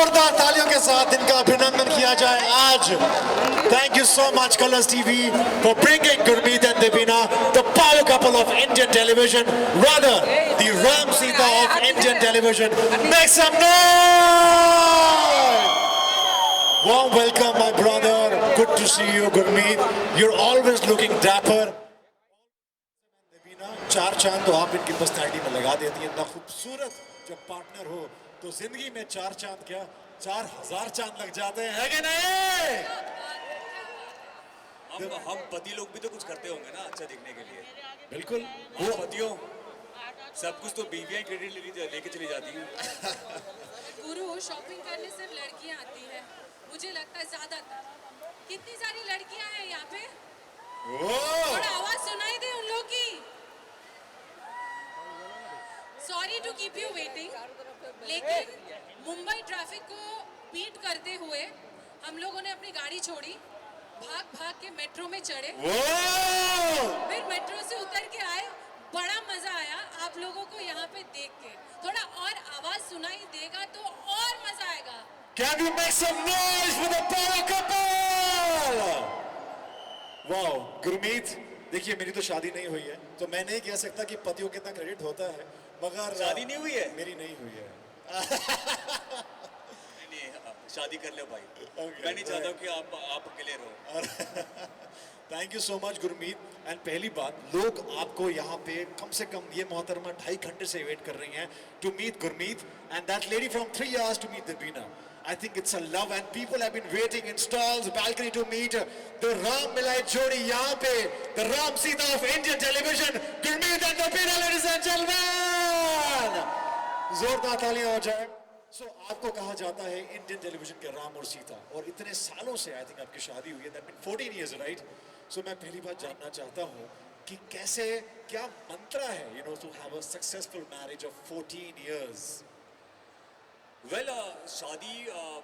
जोरदार तालियों के साथ इनका अभिनंदन किया जाए आज। Thank you so much Colors TV for bringing Gurmeet and Debina, the power couple of Indian television, rather the Ram Sita of Indian television. Make some noise! Warm welcome my brother. Good to see you Gurmeet. You're always looking dapper. चार चांद तो आप इनकी personality में लगा देती हैं। इतना खूबसूरत जब पार्टनर हो तो जिंदगी में चार चांद क्या 4000 चांद लग जाते हैं, है कि नहीं? हम पति लोग भी तो कुछ करते होंगे ना अच्छा दिखने के लिए। बिल्कुल। वो पतियों सब कुछ तो बीवियां क्रेडिट लेके चली जाती हैं। गुरु शॉपिंग करने सिर्फ लड़कियां आती है, मुझे लगता है ज्यादातर। कितनी सारी लड़कियां हैं यहाँ पे? थोड़ा आवाज सुनाई दे उन लोग की। Sorry to keep you waiting, लेकिन मुंबई ट्रैफिक को बीट करते हुए हम लोगों ने अपनी गाड़ी छोड़ी, भाग भाग के मेट्रो में चढ़े, फिर मेट्रो से उतर के आए। बड़ा मजा आया आप लोगों को यहाँ पे देख के। थोड़ा और आवाज सुनाई देगा तो और मजा आएगा। Can you make some noise for the power couple? Wow, Gurmeet, देखिए मेरी तो शादी नहीं हुई है तो मैं नहीं कह सकता कि पतियों को कितना क्रेडिट होता है, मगर शादी नहीं हुई है? मेरी नहीं हुई है। नहीं, शादी कर लो भाई। मैं नहीं चाहता कि आप अकेले रहो। Thank you so much Gurmeet. And पहली बात, लोग आपको यहाँ पे कम से कम ये मोहतरमा 2.5 घंटे से वेट कर रही हैं to meet Gurmeet and that lady from 3 hours to meet Debina. I think it's a love and people have been waiting in stalls, balcony to meet the Ram Milai Jodi यहाँ पे, the Ram Sita of Indian television, Gurmeet and Debina, ladies and gentlemen. जोरदार तालियां हो जाए। So आपको कहा जाता है इंडियन टेलीविजन के राम और सीता, और इतने सालों से आई थिंक आपकी शादी हुई है, that been 14 years, right? So मैं पहली बात जानना चाहता हूँ कि कैसे, क्या मंत्र है to have a successful marriage of 14 years? Well शादी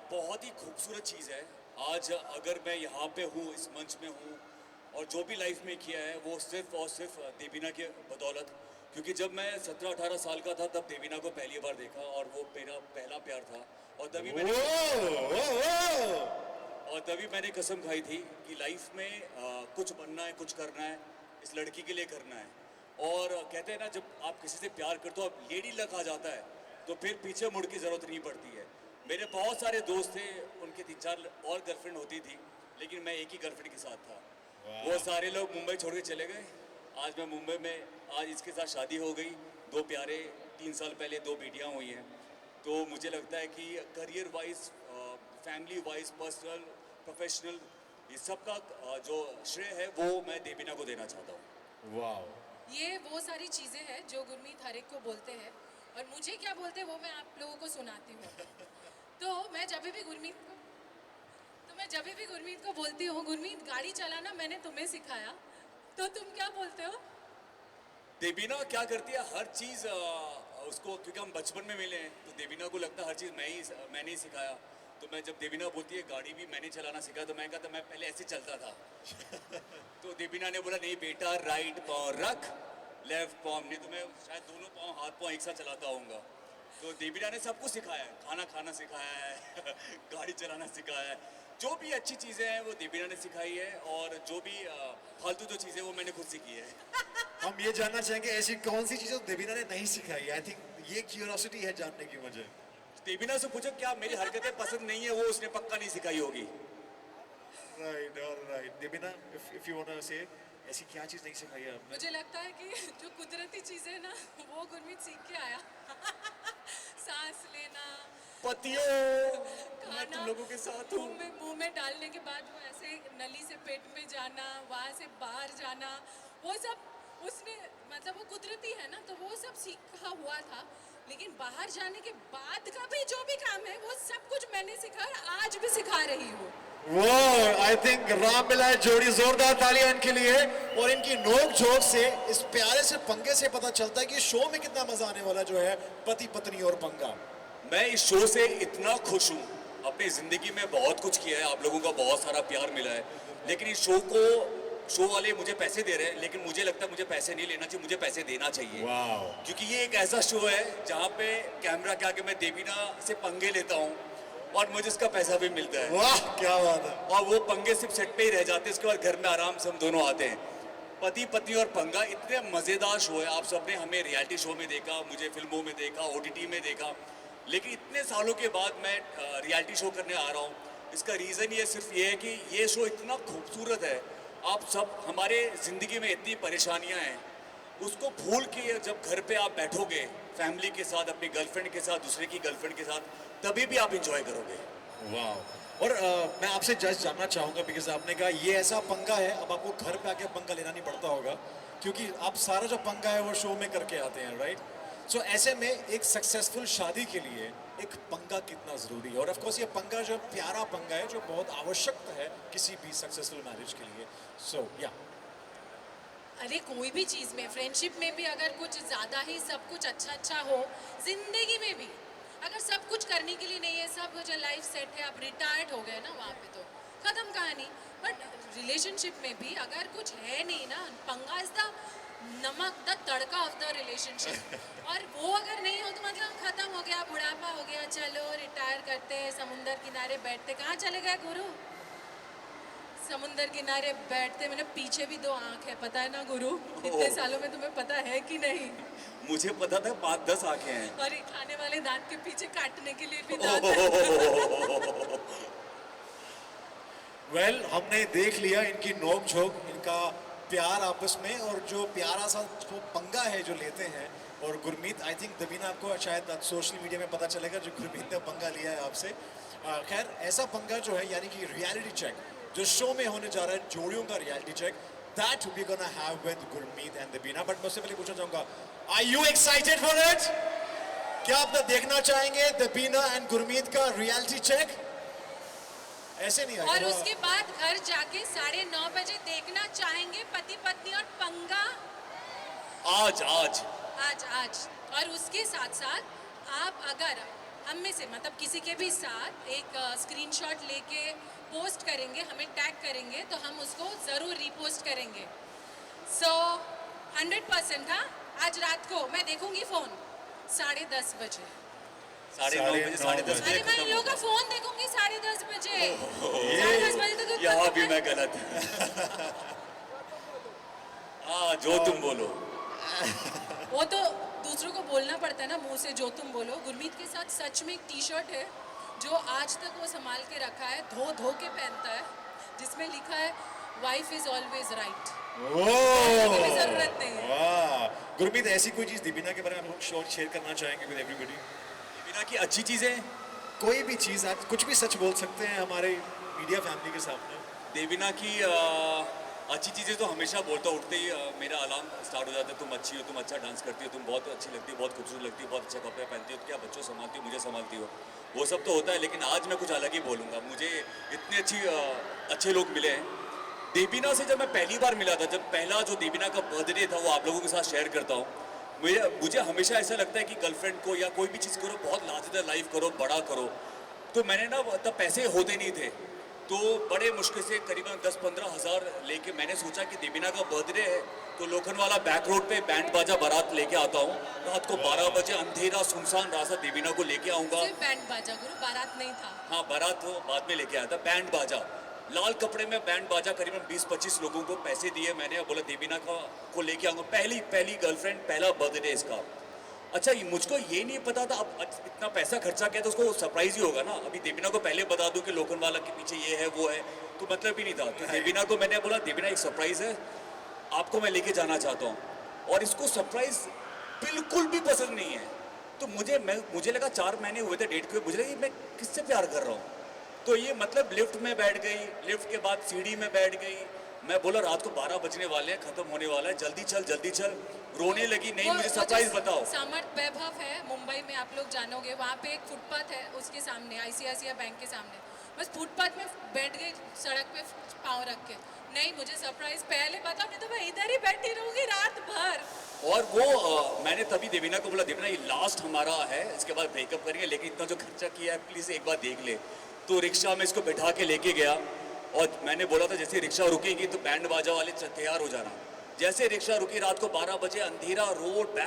बहुत ही खूबसूरत चीज़ है। आज अगर मैं यहाँ पे हूँ, इस मंच में हूँ, और जो भी लाइफ में किया है वो सिर्फ और सिर्फ देबीना के बदौलत। क्योंकि जब मैं 17-18 साल का था तब देबीना को पहली बार देखा और वो मेरा पहला प्यार था। और तभी मैंने कसम खाई थी कि लाइफ में कुछ बनना है, कुछ करना है, इस लड़की के लिए करना है। और कहते हैं ना, जब आप किसी से प्यार करते हो, आप लेडी लक आ जाता है तो फिर पीछे मुड़ की ज़रूरत नहीं पड़ती है। मेरे बहुत सारे दोस्त थे, उनके 3-4 और गर्लफ्रेंड होती थी, लेकिन मैं एक ही गर्लफ्रेंड के साथ था। वो सारे लोग मुंबई छोड़ के चले गए। आज मैं मुंबई में, आज इसके साथ शादी हो गई, 2 प्यारे, 3 साल पहले 2 बेटियां हुई हैं। तो मुझे लगता है कि career wise, family wise, personal, professional, इस सब का जो श्रेय है वो मैं देबीना को देना चाहता हूँ। वाह, ये वो सारी चीजें हैं जो गुरमीत हर एक को बोलते हैं, और मुझे क्या बोलते हैं वो मैं आप लोगों को सुनाती हूँ। तो मैं जब भी गुरमीत को बोलती हूँ, गुरमीत गाड़ी चलाना मैंने तुम्हें सिखाया, तो तुम क्या बोलते हो? देबीना क्या करती है, हर चीज़ उसको, क्योंकि हम बचपन में मिले हैं तो देबीना को लगता है हर चीज़ मैंने ही सिखाया। तो मैं जब देबीना बोलती है गाड़ी भी मैंने चलाना सीखा, तो मैं कहता मैं पहले ऐसे चलता था। तो देबीना ने बोला नहीं बेटा, राइट पाँव रख, लेफ्ट पाँव नहीं, तो मैं शायद दोनों पाँव, हाथ पाँव एक साथ चलाता होऊंगा। तो देबीना ने सब कुछ सिखाया है, खाना खाना सिखाया है, गाड़ी चलाना सिखाया है, जो भी अच्छी चीज़ें हैं वो देबीना ने सिखाई है, और जो भी फालतू जो चीज़ें वो मैंने खुद सीखी है। हम ये जानना चाहेंगे ऐसी कौन सी चीज़ें देबीना ने नहीं सिखाई? आई थिंक ये क्यूरियोसिटी है जानने की मुझे। देबीना से पूछो क्या मेरी हरकतें पसंद नहीं है, वो उसने पक्का नहीं सिखाई होगी। Right, alright. Debina, if you want to say, ऐसी क्या चीज़ नहीं सिखाई है आपने? मुझे लगता है कि जो कुदरती चीजें ना वो गुरमीत सीख के आया। सांस लेना, पतियों, मैं तुम लोगों के साथ हूँ। मुंह में डालने के बाद वो ऐसे नली से पेट में जाना, वहाँ से बाहर जाना, वो सब उसने, मतलब वो कुदरती है ना, तो वो सब सीखा हुआ था। लेकिन बाहर जाने के बाद का भी जो भी काम है वो सब कुछ मैंने सिखा और आज भी सिखा रही हूँ। वो आई थिंक राम मिलाए जोड़ी, जोरदार तालियां इनके लिए। और इनकी नोक झोंक से, इस प्यारे से पंगे से पता चलता है कि शो में कितना मजा आने वाला जो है पति पत्नी और पंगा। मैं इस शो से इतना खुश हूँ, अपनी जिंदगी में बहुत कुछ किया है, आप लोगों का बहुत सारा प्यार मिला है, लेकिन इस शो वाले मुझे पैसे दे रहे हैं, लेकिन मुझे लगता है मुझे पैसे नहीं लेना चाहिए, मुझे पैसे देना चाहिए। क्योंकि ये एक ऐसा शो है जहाँ पे कैमरा के आगे मैं देबीना से पंगे लेता हूँ, और मुझे इसका पैसा भी मिलता है। वाह क्या बात है। और वो पंगे सिर्फ सेट पे ही रह जाते हैं, इसके बाद घर में आराम से हम दोनों आते हैं। पति पत्नी और पंगा इतने मज़ेदार शो है। आप सबने हमें रियलिटी शो में देखा, मुझे फिल्मों में देखा, OTT में देखा, लेकिन इतने सालों के बाद मैं रियलिटी शो करने आ रहा हूँ। इसका रीज़न ये सिर्फ ये है कि ये शो इतना खूबसूरत है। आप सब, हमारे ज़िंदगी में इतनी परेशानियाँ हैं, उसको भूल के जब घर पे आप बैठोगे फैमिली के साथ, अपनी गर्लफ्रेंड के साथ, दूसरे की गर्लफ्रेंड के साथ, तभी भी आप इंजॉय करोगे। वाह। और मैं आपसे जस्ट जानना चाहूँगा, बिकॉज आपने कहा ये ऐसा पंगा है, अब आपको घर पे आके पंगा लेना नहीं पड़ता होगा, क्योंकि आप सारा जो पंगा है वो शो में करके आते हैं, राइट? सो ऐसे में एक सक्सेसफुल शादी के लिए एक पंगा कितना ज़रूरी है, और ऑफ कोर्स ये पंगा जो प्यारा पंगा है जो बहुत आवश्यक है किसी भी सक्सेसफुल मैरिज के लिए। सो या अरे कोई भी चीज़ में, फ्रेंडशिप में भी अगर कुछ ज़्यादा ही सब कुछ अच्छा हो, जिंदगी में भी अगर सब कुछ करने के लिए नहीं है, सब जो लाइफ सेट है, आप रिटायर्ड हो गए ना, वहाँ पे तो ख़त्म कहानी। बट रिलेशनशिप में भी अगर कुछ है नहीं ना, पंगा इज द नमक, the tadka of the relationship. और वो अगर नहीं हो तो मतलब ख़त्म हो गया, बुढ़ापा हो गया, चलो रिटायर करते हैं, समुंदर किनारे बैठते। कहाँ चले गए गुरु? समुंदर किनारे बैठते, मैंने पीछे भी 2 आँख है, पता है ना गुरु? इतने सालों में तुम्हें पता है कि नहीं? मुझे पता था 5-10 आंखें हैं। और ये खाने वाले दांत के पीछे काटने के लिए भी दांत है। वेल हमने देख लिया इनकी नोक झोंक, इनका प्यार आपस में, और जो प्यारा सा जो पंगा है जो लेते हैं। और गुरमीत, आई थिंक दबीना आपको शायद सोशल मीडिया में पता चलेगा जो गुरमीत ने पंगा लिया है आपसे। खैर ऐसा पंगा जो है, यानी कि रियलिटी चेक जो शो में होने जा रहा है, जोड़ियों का reality check, that we gonna have with Gurmeet and Debina. But मैं उससे पहले पूछना चाहूंगा, are you excited for it? क्या आप देखना चाहेंगे दबीना एंड गुरमीत का रियलिटी चेक? ऐसे नहीं और उसके बाद घर जाके 9:30 बजे देखना चाहेंगे पति पत्नी और पंगा। आज आज आज आज और उसके साथ साथ आप अगर हम में से मतलब किसी के भी साथ एक स्क्रीनशॉट लेके पोस्ट करेंगे, हमें टैग करेंगे, तो हम उसको ज़रूर रीपोस्ट करेंगे। सो 100% हाँ, आज रात को मैं देखूंगी फ़ोन 10:30 बजे। 9:30 बजे, 10:30 अरे बजे मैं इन खत्म लोगों का होगा। फ़ोन देखूंगी 10:30 बजे। 10:30 बजे तक यहाँ भी मैं गलत। हाँ, जो तुम बोलो। वो तो दूसरों को बोलना पड़ता है ना, मुंह से जो तुम बोलो। गुरमीत के साथ सच में एक टी-शर्ट है जो आज तक वो संभाल के रखा है, धो धो के पहनता है, जिसमें लिखा है वाइफ इज ऑलवेज राइट। कोई जरूरत नहीं है। वाह गुरमीत, ऐसी कोई चीज दीपिना के बारे में आप शॉर्ट शेयर करना चाहेंगे विद एवरीबॉडी? बिना की अच्छी चीजें, कोई भी चीज, आप कुछ भी सच बोल सकते हैं हमारे मीडिया फैमिली के सामने। देवीना की अच्छी चीज़ें तो हमेशा बोलता, उठते ही मेरा अलार्म स्टार्ट हो जाता है, तुम अच्छी हो, तुम अच्छा डांस करती हो, तुम बहुत अच्छी लगती हो, बहुत खूबसूरत लगती हो, बहुत अच्छे कपड़े पहनती हो, तो क्या बच्चों संभालती हो, मुझे संभालती हो, वो सब तो होता है। लेकिन आज मैं कुछ अलग ही बोलूँगा। मुझे इतने अच्छे लोग मिले हैं। देवीना से जब मैं पहली बार मिला था, जब पहला जो देवीना का बर्थडे था, वो आप लोगों के साथ शेयर करता हूँ। मुझे हमेशा ऐसा लगता है कि गर्लफ्रेंड को या कोई भी चीज़ करो, बहुत लार्जर लाइफ करो, बड़ा करो। तो मैंने ना तब पैसे होते नहीं थे, तो बड़े मुश्किल से करीबन 10-15 हज़ार लेके मैंने सोचा कि देवीना का बर्थडे है, तो लोखंडवाला बैक रोड पे बैंड बाजा बारात लेके आता हूँ। रात को 12 बजे अंधेरा सुनसान रास्ता देवीना को लेके आऊँगा। सिर्फ बैंड बाजा गुरु, बारात नहीं था। हाँ, बारात तो बाद में लेके आया था। बैंड बाजा, लाल कपड़े में बैंड बाजा, करीबन 20-25 लोगों को पैसे दिए मैंने, बोला देवीना को लेके आऊँगा। पहली गर्लफ्रेंड, पहला बर्थडे इसका। अच्छा, मुझको ये नहीं पता था, अब इतना पैसा खर्चा किया तो उसको सरप्राइज ही होगा ना। अभी देवीना को पहले बता दूं कि लोखंडवाला के पीछे ये है वो है, तो मतलब ही नहीं था। तो देवीना को मैंने बोला, देवीना एक सरप्राइज है, आपको मैं लेके जाना चाहता हूँ। और इसको सरप्राइज बिल्कुल भी पसंद नहीं है। तो मुझे लगा 4 महीने हुए थे डेट के, मुझे लगा मैं किससे प्यार कर रहा हूँ। तो ये मतलब लिफ्ट में बैठ गई, लिफ्ट के बाद सीढ़ी में बैठ गई। मैं बोला रात को 12 बजने वाले हैं, खत्म होने वाला है, जल्दी चल। रोने लगी, नहीं मुझे सरप्राइज बताओ। सामर्थ वैभव है मुंबई में, आप लोग जानोगे, वहाँ पे एक फुटपाथ है, उसके सामने ICICI बैंक के सामने, बस फुटपाथ में बैठ गई, सड़क पे पाँव रख के। नहीं मुझे सरप्राइज पहले पता, नहीं तो मैं इधर ही बैठी रहूंगी रात भर। और वो मैंने तभी देवीना को बोला, देवीना ये लास्ट हमारा है, इसके बाद ब्रेकअप करेंगे, लेकिन इतना जो खर्चा किया है प्लीज एक बार देख ले। तो रिक्शा में इसको बैठा के लेके गया, और मैंने बोला था जैसे रिक्शा रुकेगी तो बैंड बाजा वाले तैयार हो जाना। जैसे रिक्शा रुकी, रात को 12 बजे, अंधेरा रोड,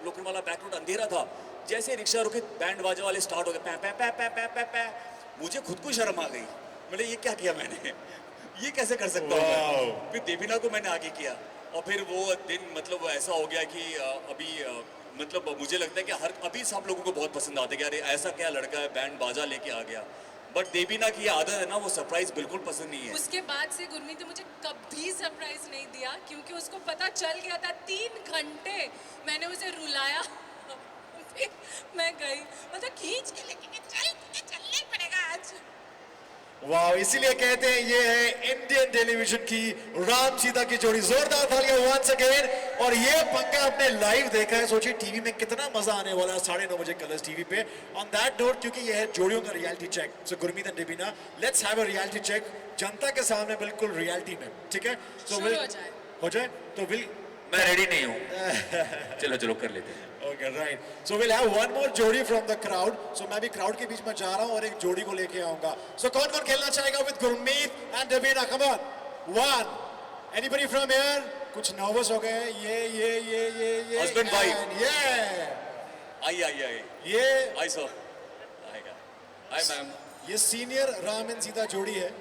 लोखंडवाला बैक रोड अंधेरा था। जैसे रिक्शा रुकी, बैंड बाजा वाले स्टार्ट हो गए, पै पै पै पै पै पै पै। मुझे खुद को शर्म आ गई। मैंने ये क्या किया मैंने, ये कैसे कर सकता हूँ मैं? फिर देवीना को मैंने आगे किया और फिर वो दिन मतलब ऐसा हो गया कि अभी मतलब मुझे लगता है कि हर अभी सब लोगों को बहुत पसंद आते कि अरे ऐसा क्या लड़का है बैंड बाजा लेके आ गया। बट देवीना की ये आदत है ना, वो सरप्राइज बिल्कुल पसंद नहीं है। उसके बाद से गुरमीत ने मुझे कभी सरप्राइज नहीं दिया क्योंकि उसको पता चल गया था। 3 घंटे मैंने उसे रुलाया फिर मैं गई, मतलब खींच के लेके कि चल तुझे चलना ही पड़ेगा आज। वाह, इसीलिए कहते हैं ये है इंडियन टेलीविजन की राम सीता की जोड़ी। जोरदार तालियां वंस अगेन। और ये पंगा आपने लाइव देखा है, सोचिए टीवी में कितना मजा आने वाला है 9:30 बजे कलर्स टीवी पे। ऑन दैट नोट, क्योंकि ये है जोड़ियों का reality check, so Gurmeet and Devina, let's have a reality check जनता के सामने, बिल्कुल रियलिटी में, ठीक है? शुरू हो जाए। हो जाए तो विल, मैं रेडी नहीं हूँ। चलो चलो कर लेते हैं। Okay, right. So we'll have one more जोड़ी from the crowd. So मैं भी crowd के बीच में जा रहा हूँ और एक जोड़ी को लेके आऊँगा. So कौन कौन खेलना चाहेगा with Gurmeet and Davina? Come on. One. Anybody from here? कुछ nervous हो गए? ये. Husband, wife. And yeah. आई ये आई सर आएगा। Hi ma'am. ये senior राम and सीता जोड़ी है.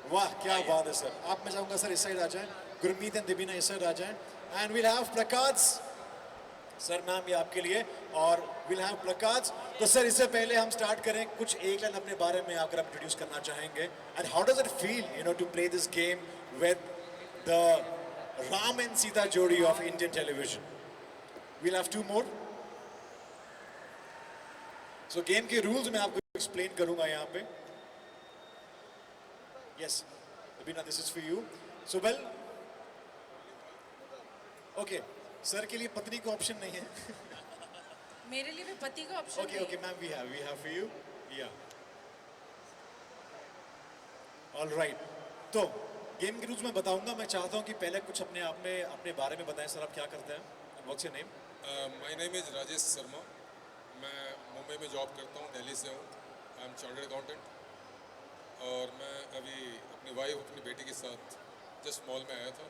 वाह, क्या बात है सर. आप, मैं चाहूँगा सर इस साइड आ जाएं. Gurmeet and Davina इस साइड आ जाएं. And we'll have placards. Sir ma'am ये आपके लिए, और विल हैव प्लकार्ड्स। तो सर इससे पहले हम स्टार्ट करें, कुछ एक लाइन अपने बारे में अगर आप इंट्रोड्यूस करना चाहेंगे, and how does it feel you know to play this game with the Ram and Sita जोड़ी of Indian television? Will have 2 more. So game के रूल्स मैं आपको एक्सप्लेन करूंगा यहाँ पे। Yes Bina, this is for you. So well, okay, sir के लिए पत्नी को ऑप्शन नहीं है। मेरे लिए भी पति का option Okay, okay, ma'am, we have for you. Yeah. All right. तो गेम के रूल्स मैं बताऊंगा। मैं चाहता हूं कि पहले कुछ अपने आप में अपने बारे में बताएं। सर आप क्या करते हैं? What's your name? My name is Rajesh Sharma. मैं मुंबई में जॉब करता हूँ, दिल्ली से हूँ। I am chartered accountant. और मैं अभी अपनी वाइफ, अपनी बेटी के साथ जस्ट मॉल में आया था,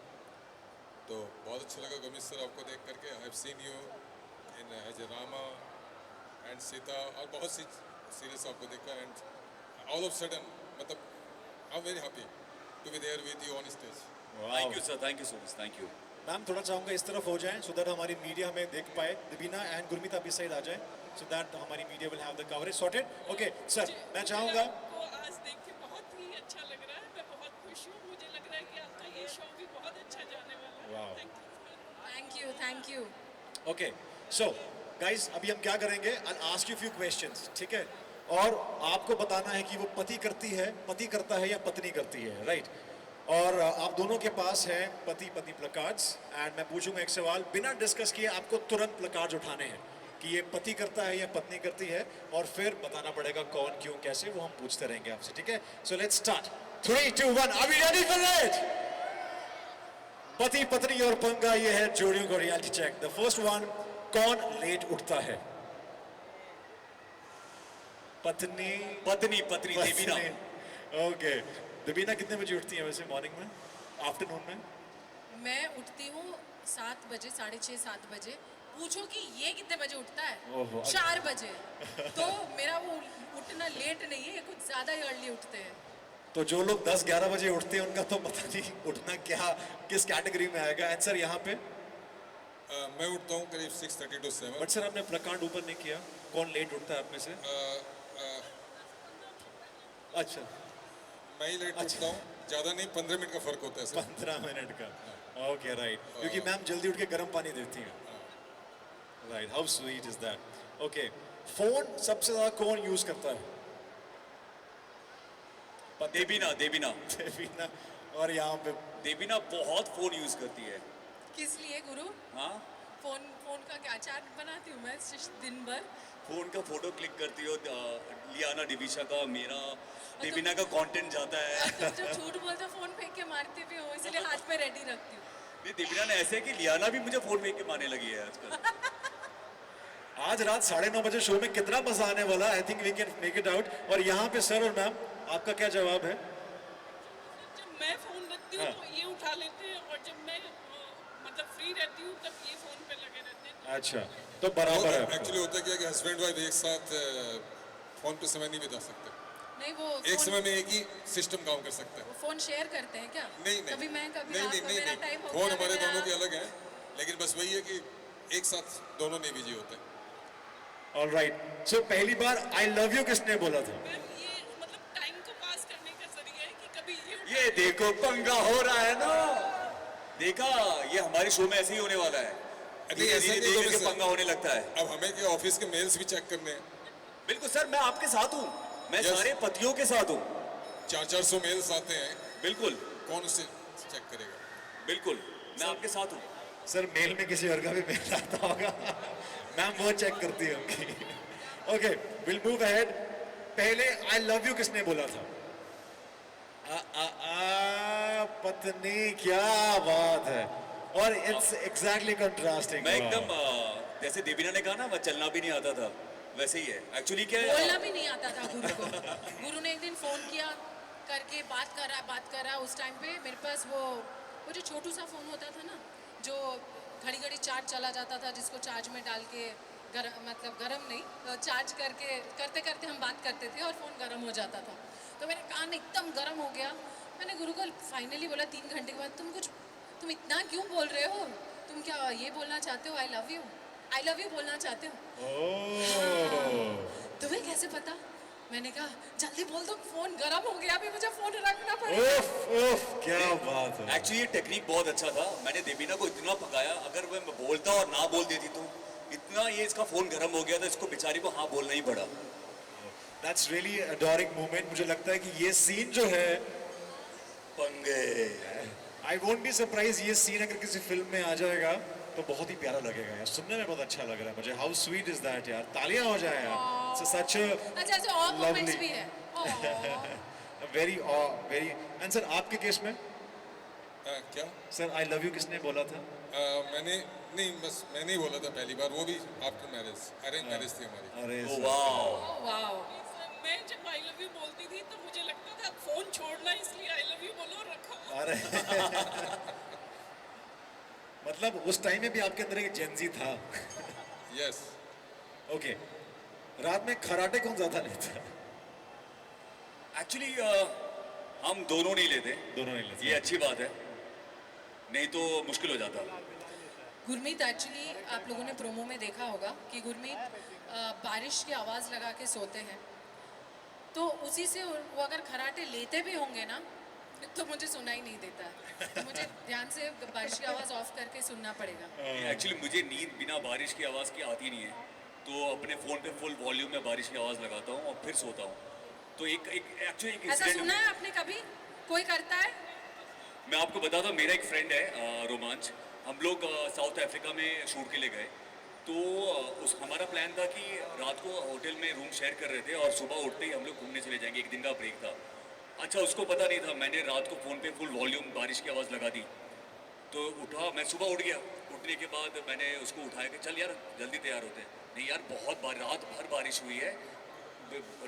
तो बहुत अच्छा लगा गुरमीत सर आपको देख करके। I have seen you in as a Rama and Sita, और बहुत सी सीरीज आपको देखा, एंड ऑल ऑफ सडन मतलब I am very happy to be there with you on stage. Thank you sir, thank you so much, thank you. Ma'am थोड़ा चाहूंगा इस तरफ हो जाएं सो दैट हमारी मीडिया हमें देख पाए। दीबिना एंड गुरमीत आप इस साइड आ जाएं सो दैट हमारी media will have the coverage sorted. Okay sir, मैं चाहूंगा, आपको आज देख के बहुत ही अच्छा लग रहा है। मैं बहुत खुश हूँ। मुझे लग रहा है कि आपका ये शो भी बहुत अच्छा जाने वाला है। Thank you, thank you. Okay so guys, अभी हम क्या करेंगे, I ask you few questions, ठीक है? और आपको बताना है कि वो पति करता है या पत्नी करती है, राइट? और आप दोनों के पास है पति पत्नी प्लकार्ड्स, एंड मैं पूछूंगा एक सवाल, बिना डिस्कस किए आपको तुरंत प्लकार्ड्स उठाने हैं कि ये पति करता है या पत्नी करती है, और फिर बताना पड़ेगा कौन क्यों कैसे, वो हम पूछते रहेंगे आपसे, ठीक है? So let's start. 3, 2, 1, are we ready for it? Pati Patni Aur Panga, ये है जोड़ियों का reality check. The first one, कौन लेट उठता है? पत्नी देवीना। ओके, दीबिना कितने बजे उठती है वैसे मॉर्निंग में, आफ्टरनून में? मैं उठती हूँ 7 बजे, 6:30 7 बजे। पूछो कि ये कितने बजे उठता ओहो, है? 4 बजे। तो मेरा वो उठना लेट नहीं है, कुछ ज्यादा ही अर्ली उठते हैं। तो जो लोग 10-11 बजे उठते हैं उनका तो पता नहीं उठना क्या किस कैटेगरी में आएगा। आंसर यहाँ पे, मैं उठता हूँ करीब 6:30 to 7। बट सर आपने प्लकार्ड ऊपर नहीं किया, कौन लेट उठता है आप में से? अच्छा, मैं ही लेट उठता हूँ, ज़्यादा नहीं, 15 मिनट का फ़र्क होता है सर। 15 मिनट का। ओके राइट, क्योंकि मैम जल्दी उठ के गर्म पानी देती हैं। Right, how sweet is that. Okay, phone सबसे ज्यादा कौन यूज करता है? देवीना। देवीना। और यहाँ पे देवीना बहुत फोन यूज करती है। किस लिए गुरु? हाँ, फोन का क्या चार्ट बनाती हूँ मैं दिन भर। फोन का फोटो क्लिक करती हो, लियाना डिविशा का, मेरा, देवीना का कंटेंट जाता है। तुम जो झूठ बोलते हो फोन फेंक के मारते भी हो, इसलिए हाथ में रेडी रखती हूँ। नहीं, देवीना ने ऐसे है कि लियाना भी मुझे फोन फेंक के मारने लगी है आजकल। आज रात 9:30 बजे शो में कितना मजा आने वाला, I think we can make it out. और यहाँ पे सर और मैम आपका क्या जवाब है? जब मैं फोन रखती हूँ तो ये उठा लेते हैं, और जब मैं मतलब फ्री रहती हूँ तब ये फोन पे लगे रहते हैं। अच्छा, तो बराबर है आपका। एक्चुअली होता क्या है कि हस्बैंड वाइफ एक साथ फ़ोन पे समय नहीं बिता सकते। नहीं वो एक फोन समय में एक ही सिस्टम काम कर सकता है। फोन शेयर करते हैं क्या? नहीं नहीं कभी मैं कभी नहीं आप, नहीं कभी नहीं मेरा नहीं टाइम हो फोन गया, हमारे कभी दोनों आप। के अलग हैं, लेकिन बस वही है कि एक साथ दोनों नहीं बिजी होते हैं। ऑलराइट, सो पहली बार आई लव यू किसने बोला था? मैम ये मतलब टाइम को पास करने का जरिया है कि कभी ये ये देखो पंगा हो रहा है ना, देखा ये हमारे शो में ऐसे ही होने वाला है। नहीं, ऐसा धीरे नहीं धीरे होगा के सर। पंगा होने लगता है। अब हमें क्या ऑफिस के मेल्स भी चेक करने हैं। बिल्कुल सर, मैं आपके साथ हूँ, मैं Yes. सारे पतियों के साथ हूँ। 400 मेल्स आते हैं, बिल्कुल कौन उसे चेक करेगा? बिल्कुल, मैं आपके साथ हूँ। सर मेल में किसी और का भी मेल आता होगा, मैम वो चेक करती होंगी। Okay, will move ahead. पहले आई लव यू किसने बोला था? पत्नी, क्या बात है। और इट्स एग्जैक्टली कंट्रास्टिंग। मैं एकदम जैसे देवीना ने कहा ना, मैं चलना भी नहीं आता था, वैसे ही है। एक्चुअली क्या बोलना है, भी नहीं आता था गुरु को। गुरु ने एक दिन फोन किया करके बात कर रहा उस टाइम पे मेरे पास वो जो छोटू सा फोन होता था ना, जो घड़ी घड़ी चार्ज चला जाता था, जिसको चार्ज में डाल के मतलब गरम नहीं, चार्ज करके करते करते हम बात करते थे और फ़ोन गरम हो जाता था। तो मेरा कान एकदम गरम हो गया। मैंने गुरु को फाइनली बोला 3 घंटे के बाद, तुम इतना क्यों बोल रहे हो? तुम क्या ये बोलना चाहते हो, आई लव यू बोलना चाहते हो? तुम्हें कैसे पता? मैंने कहा जल्दी बोल दो, फोन गरम हो गया, अभी मुझे फोन रखना पड़ेगा। उफ उफ, क्या बात है। एक्चुअली ये टेक्निक बहुत अच्छा था। मैंने देवीना को इतना पकाया, अगर मैं बोलता और ना बोल देती तो इतना ये इसका फोन गर्म हो गया था, इसको बेचारी को हाँ बोलना ही पड़ा। That's really adoring moment. मुझे लगता है कि ये सीन जो है, पंगे। आई वोंट बी सरप्राइज, ये सीन अगर किसी फिल्म में आ जाएगा तो बहुत ही प्यारा लगेगा यार। सुनने में बहुत अच्छा लग रहा है मुझे। हाउ स्वीट इज दैट यार, तालियां हो जाए यार। सच अच्छा ऐसे और मोमेंट्स भी है। Very very. एंड सर आपके केस में क्या? सर आई लव यू किसने बोला था? मैंने नहीं, बस मैंने ही बोला था पहली बार, वो भी आफ्टर मैरिज, अरेंज मैरिज थी हमारी। अरे ओ sir, वाओ। वाओ। मैं जब आई लव यू बोलती थी तो मुझे लगता था फोन छोड़ना, इसलिए आई लव यू बोलो और रखो। अरे मतलब उस टाइम में भी आपके अंदर एक जेंजी था। यस। ओके, रात में खराटे कौन ज्यादा लेता है? एक्चुअली हम दोनों नहीं लेते, दोनों नहीं लेते। ये अच्छी बात है, नहीं तो मुश्किल हो जाता। गुरमीत एक्चुअली आप लोगों ने प्रोमो में देखा होगा कि गुरमीत बारिश की आवाज़ लगा के सोते हैं, तो उसी से वो अगर खराटे लेते भी होंगे ना तो मुझे सुनाई नहीं देता है। तो मुझे ध्यान से बारिश की आवाज़ ऑफ करके सुनना पड़ेगा। एक्चुअली मुझे नींद बिना बारिश की आवाज़ की आती नहीं है, तो अपने फ़ोन पे फुल वॉल्यूम में बारिश की आवाज़ लगाता हूँ और फिर सोता हूँ। तो एक एक्चुअली एक ऐसा सुना है आपने कभी कोई करता है? मैं आपको बताता हूँ, मेरा एक फ्रेंड है रोमांच, हम लोग साउथ अफ्रीका में शूट के लिए गए। तो उस हमारा प्लान था कि रात को होटल में रूम शेयर कर रहे थे और सुबह उठते ही हम लोग घूमने चले जाएंगे, एक दिन का ब्रेक था। अच्छा उसको पता नहीं था, मैंने रात को फ़ोन पे फुल वॉल्यूम बारिश की आवाज़ लगा दी। तो उठा, मैं सुबह उठ गया। उठने के बाद मैंने उसको उठाया कि चल यार जल्दी तैयार होते हैं। नहीं यार बहुत रात भर बारिश हुई है,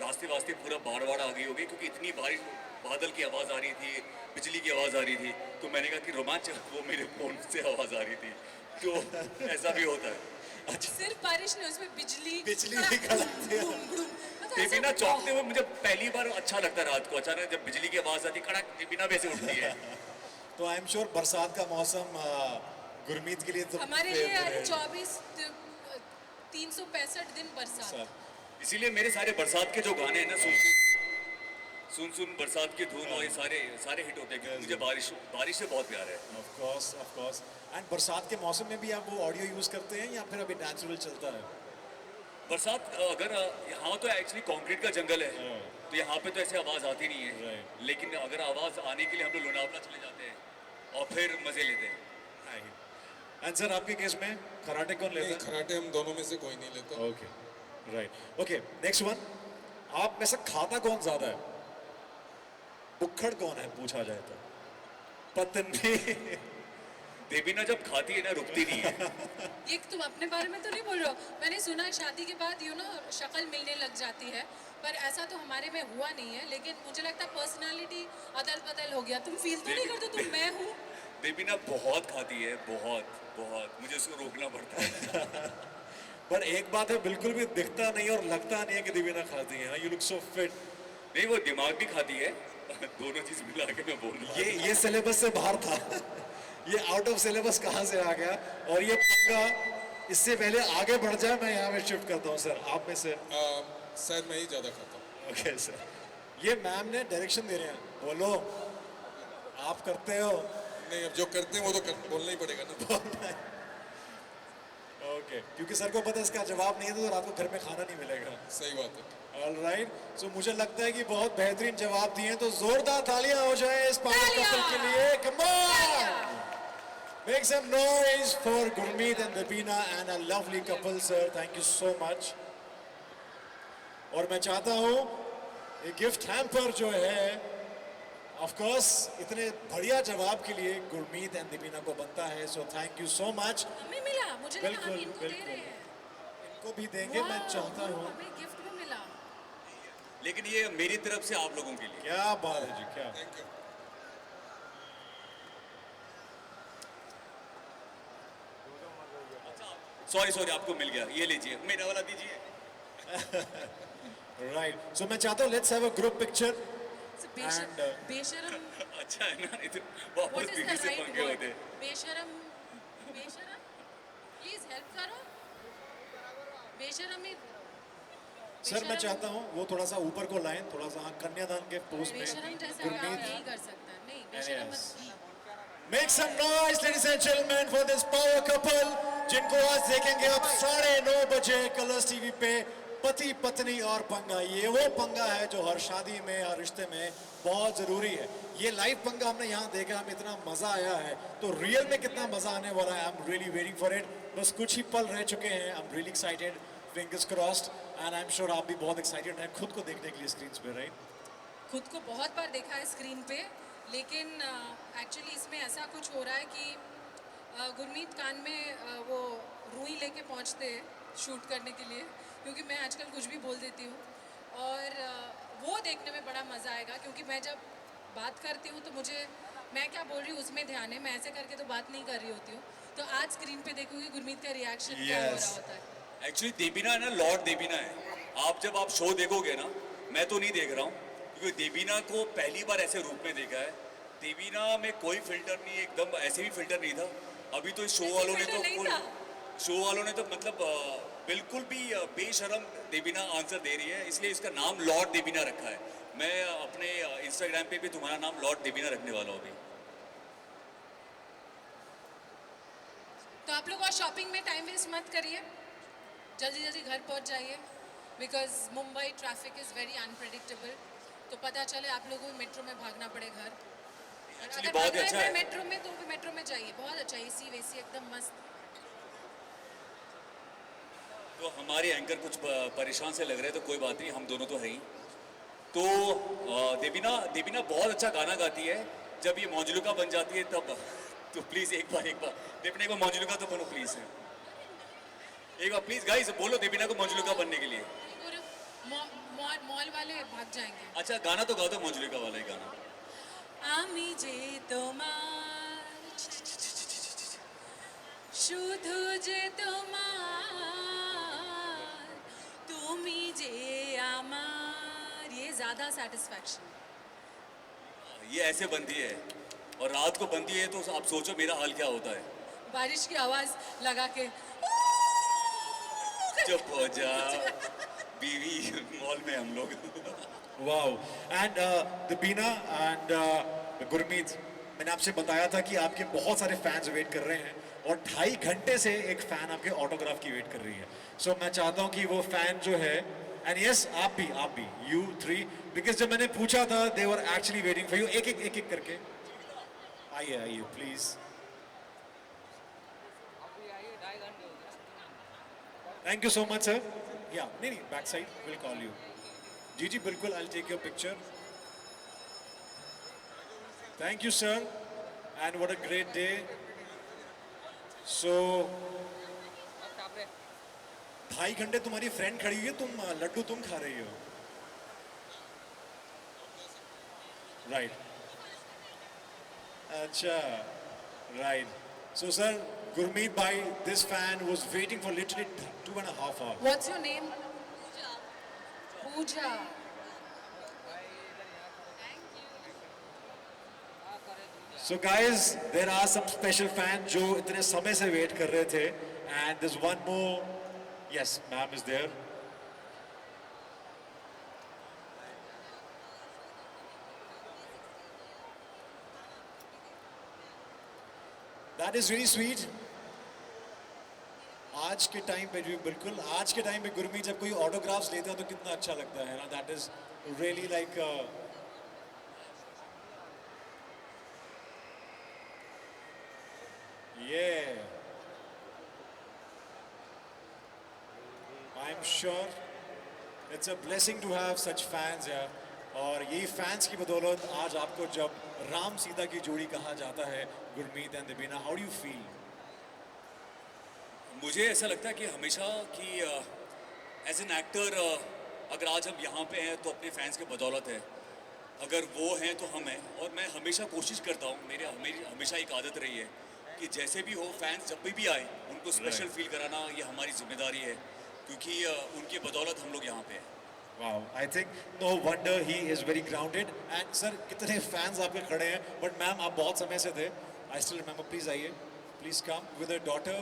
रास्ते वास्ते पूरा बाढ़ आ गई होगी, क्योंकि इतनी बारिश, बादल की आवाज़ आ रही थी, बिजली की आवाज़ आ रही थी। तो मैंने कहा कि रोमांच, वो मेरे फ़ोन से आवाज़ आ रही थी। तो ऐसा भी होता है। सिर्फ बारिश नहीं, उसमें बिजली बिजली कड़क, भी कड़कती है। गुम, गुम। मतलब ऐसा देवीना चौंकते हुए मुझे पहली बार अच्छा लगता है रात को, अचानक जब बिजली की आवाज़ आती कड़क, देवीना वैसे उठती है। तो आई एम श्योर बरसात का मौसम गुरमीत के लिए तो हमारे लिए favorite है। 365 दिन बरसात। इसीलिए मेरे सारे बरसात के जो गाने हैं ना, सुन सुन बरसात की धुन, और ये सारे हिट होते हैं, क्योंकि मुझे बारिश से बहुत प्यार है। Of course. एंड बरसात के मौसम में भी आप वो ऑडियो यूज करते हैं या फिर अभी नेचुरल चलता है? बरसात अगर यहाँ तो एक्चुअली कंक्रीट का जंगल है, तो यहाँ पे तो ऐसे आवाज़ आती नहीं है। Right. लेकिन अगर आवाज़ आने के लिए हम लोग लोनावला चले जाते हैं और फिर मज़े लेते हैं। एंड सर आपके केस में कराटे कौन नहीं, लेता है? खराटे हम दोनों में से कोई नहीं लेता। Okay, right. Okay, next one. आप में से खाता कौन ज्यादा है? बुक्खड़ कौन है पूछा जाए तो? पत्नी। देवीना जब खाती है ना रुकती नहीं है। ये तुम अपने बारे में तो नहीं बोल रहे हो? मैंने सुना है शादी के बाद शक्ल मिलने लग जाती है, पर ऐसा तो हमारे में हुआ नहीं है। लेकिन मुझे लगता है पर्सनालिटी अदल बदल हो गया। तुम फील तो नहीं करते तुम मैं हूँ? देवीना बहुत खाती है, बहुत, मुझे उसको रोकना पड़ता है। पर एक बात है, बिल्कुल भी दिखता नहीं और लगता नहीं है कि दिव्या खाती है। You look so fit. नहीं वो दिमाग भी खाती है दोनों चीज मिला के मैं बोल रहा हूँ ये सिलेबस से बाहर था ये आउट ऑफ सिलेबस कहाँ से आ गया और ये पंगा इससे पहले आगे बढ़ जाए मैं यहाँ पे शिफ्ट करता हूँ सर आप में से शायद मैं ही ज़्यादा खाता हूँ। ओके सर ये मैम ने डायरेक्शन दे रहे हैं बोलो आप करते हो नहीं, अब जो करते हैं वो तो बोलना ही पड़ेगा ना। ओके क्योंकि सर को पता है इसका जवाब नहीं है तो रात को घर में खाना नहीं मिलेगा सही बात है। ऑलराइट सो मुझे लगता है कि बहुत बेहतरीन जवाब दिए हैं तो जोरदार तालियां हो जाए इस पावर कपल के लिए come on make some noise for Gurmeet and Debina and a lovely couple sir thank you so much और मैं चाहता हूं ये गिफ्ट हैम्पर जो है ऑफ कोर्स इतने बढ़िया जवाब के लिए गुरमीत एंड दीपिना को बनता है so thank you so much हमें मिला मुझे लगा हम बिल्कुल इनको दे बिल्कुल रहे हैं इनको भी देंगे मैं वाह, चाहता हूं हमें गिफ्ट भी मिला लेकिन ये मेरी तरफ से आप लोगों के लिए क्या बात है जी क्या थैंक यू। सॉरी सॉरी आपको मिल गया ये लीजिए मेरा वाला दीजिए राइट सो मैं चाहता हूँ let's have a group picture So, And, बेशरम अच्छा है ना इधर व्हाट वापस इज बीवी द से राइट पंगे होते वर्ड बेशरम बेशरम प्लीज हेल्प करो बेशरम सर मैं चाहता हूँ वो थोड़ा सा ऊपर को लाएं थोड़ा सा कन्यादान के पोज में बेशरम जैसा काम नहीं कर सकता नहीं बेशरम मत Make some noise, ladies and gentlemen, for this power couple, जिनको आज देखेंगे अब 9:30 बजे कलर्स टीवी पे पति पत्नी और पंगा ये वो पंगा है जो हर शादी में हर रिश्ते में बहुत जरूरी है ये लाइव पंगा हमने यहाँ देखा हमें इतना मजा आया है तो रियल में कितना मजा आने वाला है I am really waiting for it बस कुछ ही पल रह चुके हैं I am really excited fingers crossed and I am sure आप भी बहुत एक्साइटेड हैं खुद को देखने के लिए स्क्रीन पे राइट खुद को बहुत बार देखा है स्क्रीन पे लेकिन एक्चुअली इसमें ऐसा कुछ हो रहा है कि गुरमीत कान में वो रुई लेके पहुंचते हैं शूट करने के लिए क्योंकि मैं आजकल कुछ भी बोल देती हूँ और वो देखने में बड़ा मज़ा आएगा क्योंकि मैं जब बात करती हूँ तो मुझे मैं क्या बोल रही हूँ उसमें ध्यान है मैं ऐसे करके तो बात नहीं कर रही होती हूँ तो आज स्क्रीन पे देखूंगी गुरमीत का रिएक्शन क्या हो रहा होता है एक्चुअली देबीना है ना लॉर्ड देबीना है आप जब आप शो देखोगे ना मैं तो नहीं देख रहा हूँ क्योंकि देबीना को पहली बार ऐसे रूप में देखा है देबीना में कोई फिल्टर नहीं एकदम ऐसे भी फिल्टर नहीं था अभी तो शो ऐसे वालों ने filter नहीं था। शो वालों ने तो मतलब बिल्कुल भी बेशरम देबीना आंसर दे रही है इसलिए इसका नाम लॉर्ड देबीना रखा है मैं अपने इंस्टाग्राम पे भी तुम्हारा नाम लॉर्ड देबीना रखने वाला हूँ अभी तो आप लोग और शॉपिंग में टाइम वेस्ट मत करिए जल्दी जल्दी घर पहुंच जाइए because Mumbai traffic is very unpredictable तो पता चले आप लोगों को मेट्रो में भागना पड़े घर और Actually अगर बहुत भागना अच्छा है है। मेट्रो में तो मेट्रो में जाइए बहुत अच्छा एसी वेसी एकदम मस्त तो हमारे एंकर कुछ परेशान से लग रहे हैं तो कोई बात नहीं हम दोनों तो हैं ही तो देबीना देबीना बहुत अच्छा गाना गाती है जब ये मौजूलुका बन जाती है तब तो प्लीज एक बार देबीना एक बार मौजूलुका तो बनो प्लीज एक बार प्लीज गाइस बोलो देबीना को मौजूलुका बनने के लिए मॉल वाले भाग जाएंगे अच्छा गाना तो गाओ तो मौजूलुका वाला ही गाना আমি যে তোমার শুধু যে তোমার তুমি যে আমার ये ज्यादा सेटिस्फैक्शन ये ऐसे बनती है और रात को बनती है तो आप सोचो मेरा हाल क्या होता है बारिश की आवाज लगा के चुप हो जा बीवी मॉल में हम लोग wow and Debina and Gurmeet मैंने आपसे बताया था कि आपके बहुत सारे फैंस वेट कर रहे हैं और 2.5 घंटे से एक फैन आपके ऑटोग्राफ की वेट कर रही है सो मैं चाहता हूं कि वो फैन जो है एंड यस आप भी यू 3 बिकॉज जब मैंने पूछा था they were actually waiting for you एक एक करके आइए please thank you so much sir या नहीं back side will call you जी बिल्कुल I take your picture thank you sir and what a great day so 2.5 घंटे तुम्हारी फ्रेंड खड़ी हुई है तुम लड्डू तुम खा रही हो राइट अच्छा राइट सो सर गुरमीत भाई this fan was waiting for literally 2.5 hours what's your name Pooja So guys, there are some special fans जो इतने समय से वेट कर रहे थे, and there's one more. Yes, ma'am is there. That is really sweet. आज के टाइम पे भी बिल्कुल आज के टाइम पे गुरमीत जब कोई ऑटोग्राफ्स लेते हैं तो कितना अच्छा लगता है ना. That is really like yeah, I'm sure it's a blessing to have such fans here. और यही फैंस की बदौलत आज आपको जब राम सीता की जोड़ी कहा जाता है Gurmeet and Debina, how do you feel? मुझे ऐसा लगता है कि हमेशा कि एज एन एक्टर अगर आज हम यहाँ पे हैं तो अपने फैंस की बदौलत है, अगर वो हैं तो हम हैं. और मैं हमेशा कोशिश करता हूँ, मेरी हमेशा एक आदत रही है कि जैसे भी हो फैंस जब भी आए उनको स्पेशल फील कराना ये हमारी जिम्मेदारी है, क्योंकि उनकी बदौलत हम लोग यहाँ पे हैं. Wow, I think no wonder he is very grounded. And sir, कितने fans आपके खड़े हैं, but मैम आप बहुत समय से थे. I still remember. Please आइए, please come with a daughter.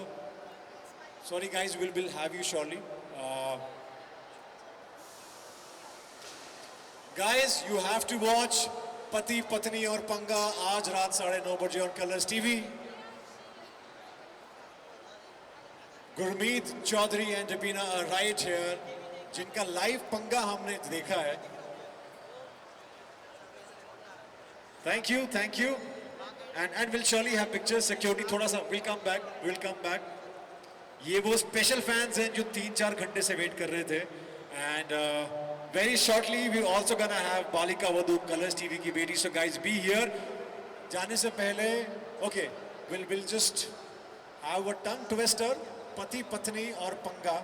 Sorry guys, we'll have you shortly. Guys, you have to watch पति पत्नी और पंगा आज रात 9:30 बजे on Colors TV. Gurmeet Chaudhary and Dipina are right here, जिनका लाइव पंगा हमने देखा है. Thank you, and we'll surely have pictures. Security थोड़ा सा, we'll come back. ये वो स्पेशल फैंस हैं जो 3-4 घंटे से वेट कर रहे थे. And very shortly we also gonna have Balika Vadhu Colors TV की बेटी. So guys, be here. जाने से पहले, okay, we'll just have a tongue twister. पति पत्नी और पंगा.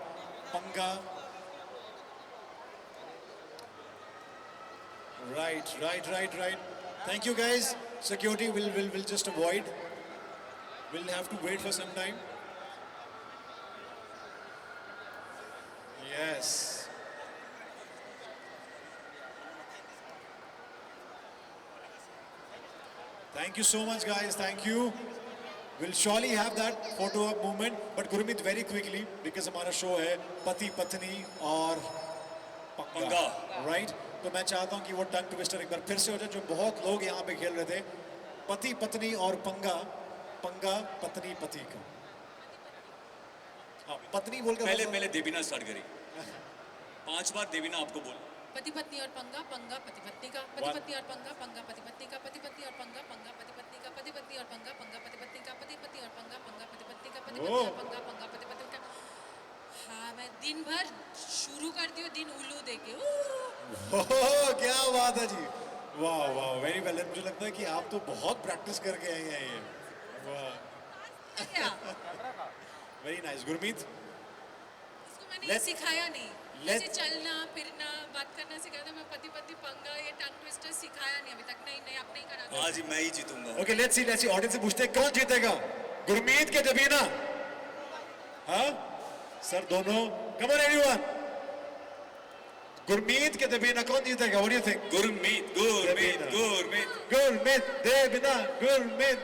Right. Thank you guys. Security will just avoid. We'll have to wait for some time. Yes. Thank you so much guys. Thank you. We'll surely have that photo op moment. But Gurmeet, very quickly, because हमारा show है पति पत्नी और पंगा, right? तो मैं चाहता हूँ कि वो टंग ट्विस्टर एक बार फिर से हो जाए, जो बहुत लोग यहाँ पे खेल रहे थे. पति पत्नी और पंगा पत्नी पति का. हाँ, पत्नी बोलकर पहले देवीना स्टार्ट करी. 5 बार देवीना आपको बोल. पति पत्नी और पंगा पति पत्नी का, पति पत्नी और पंगा पति पत्नी का, पति पत्नी और पंगा पति पत्नी का, पति पत्नी और पंगा पति पत्नी का, पति पत्नी और पंगा पति पत्नी का, पति पत्नी और पंगा पति पत्नी का. हाँ, मैं दिन भर शुरू करती हूँ दिन उल्लू देके. ओह, क्या बात है जी. वाह, वेरी वेल. मुझे लगता है कि आप तो बहुत प्रैक्टिस करके आए हैं ये. वाह, क्या वेरी नाइस. गुरमीत, इसको मैंने Let's- सिखाया नहीं. let's- जैसे चलना फिरना बात करना सिखाया था. मैं पति पत्नी पंगा ये टंग ट्विस्टर सिखाया नहीं अभी तक. नहीं आप नहीं करा. आज मैं ही जीतूंगा. ओके, लेट्स सी ऑडियंस से पूछते हैं कौन जीतेगा, गुरमीत के दबीना? हाँ सर, दोनों. Come on everyone. गुरमीत के दबीना कौन जीतेगा? What do you think? Gurmeet. Gurmeet Debina. Gurmeet.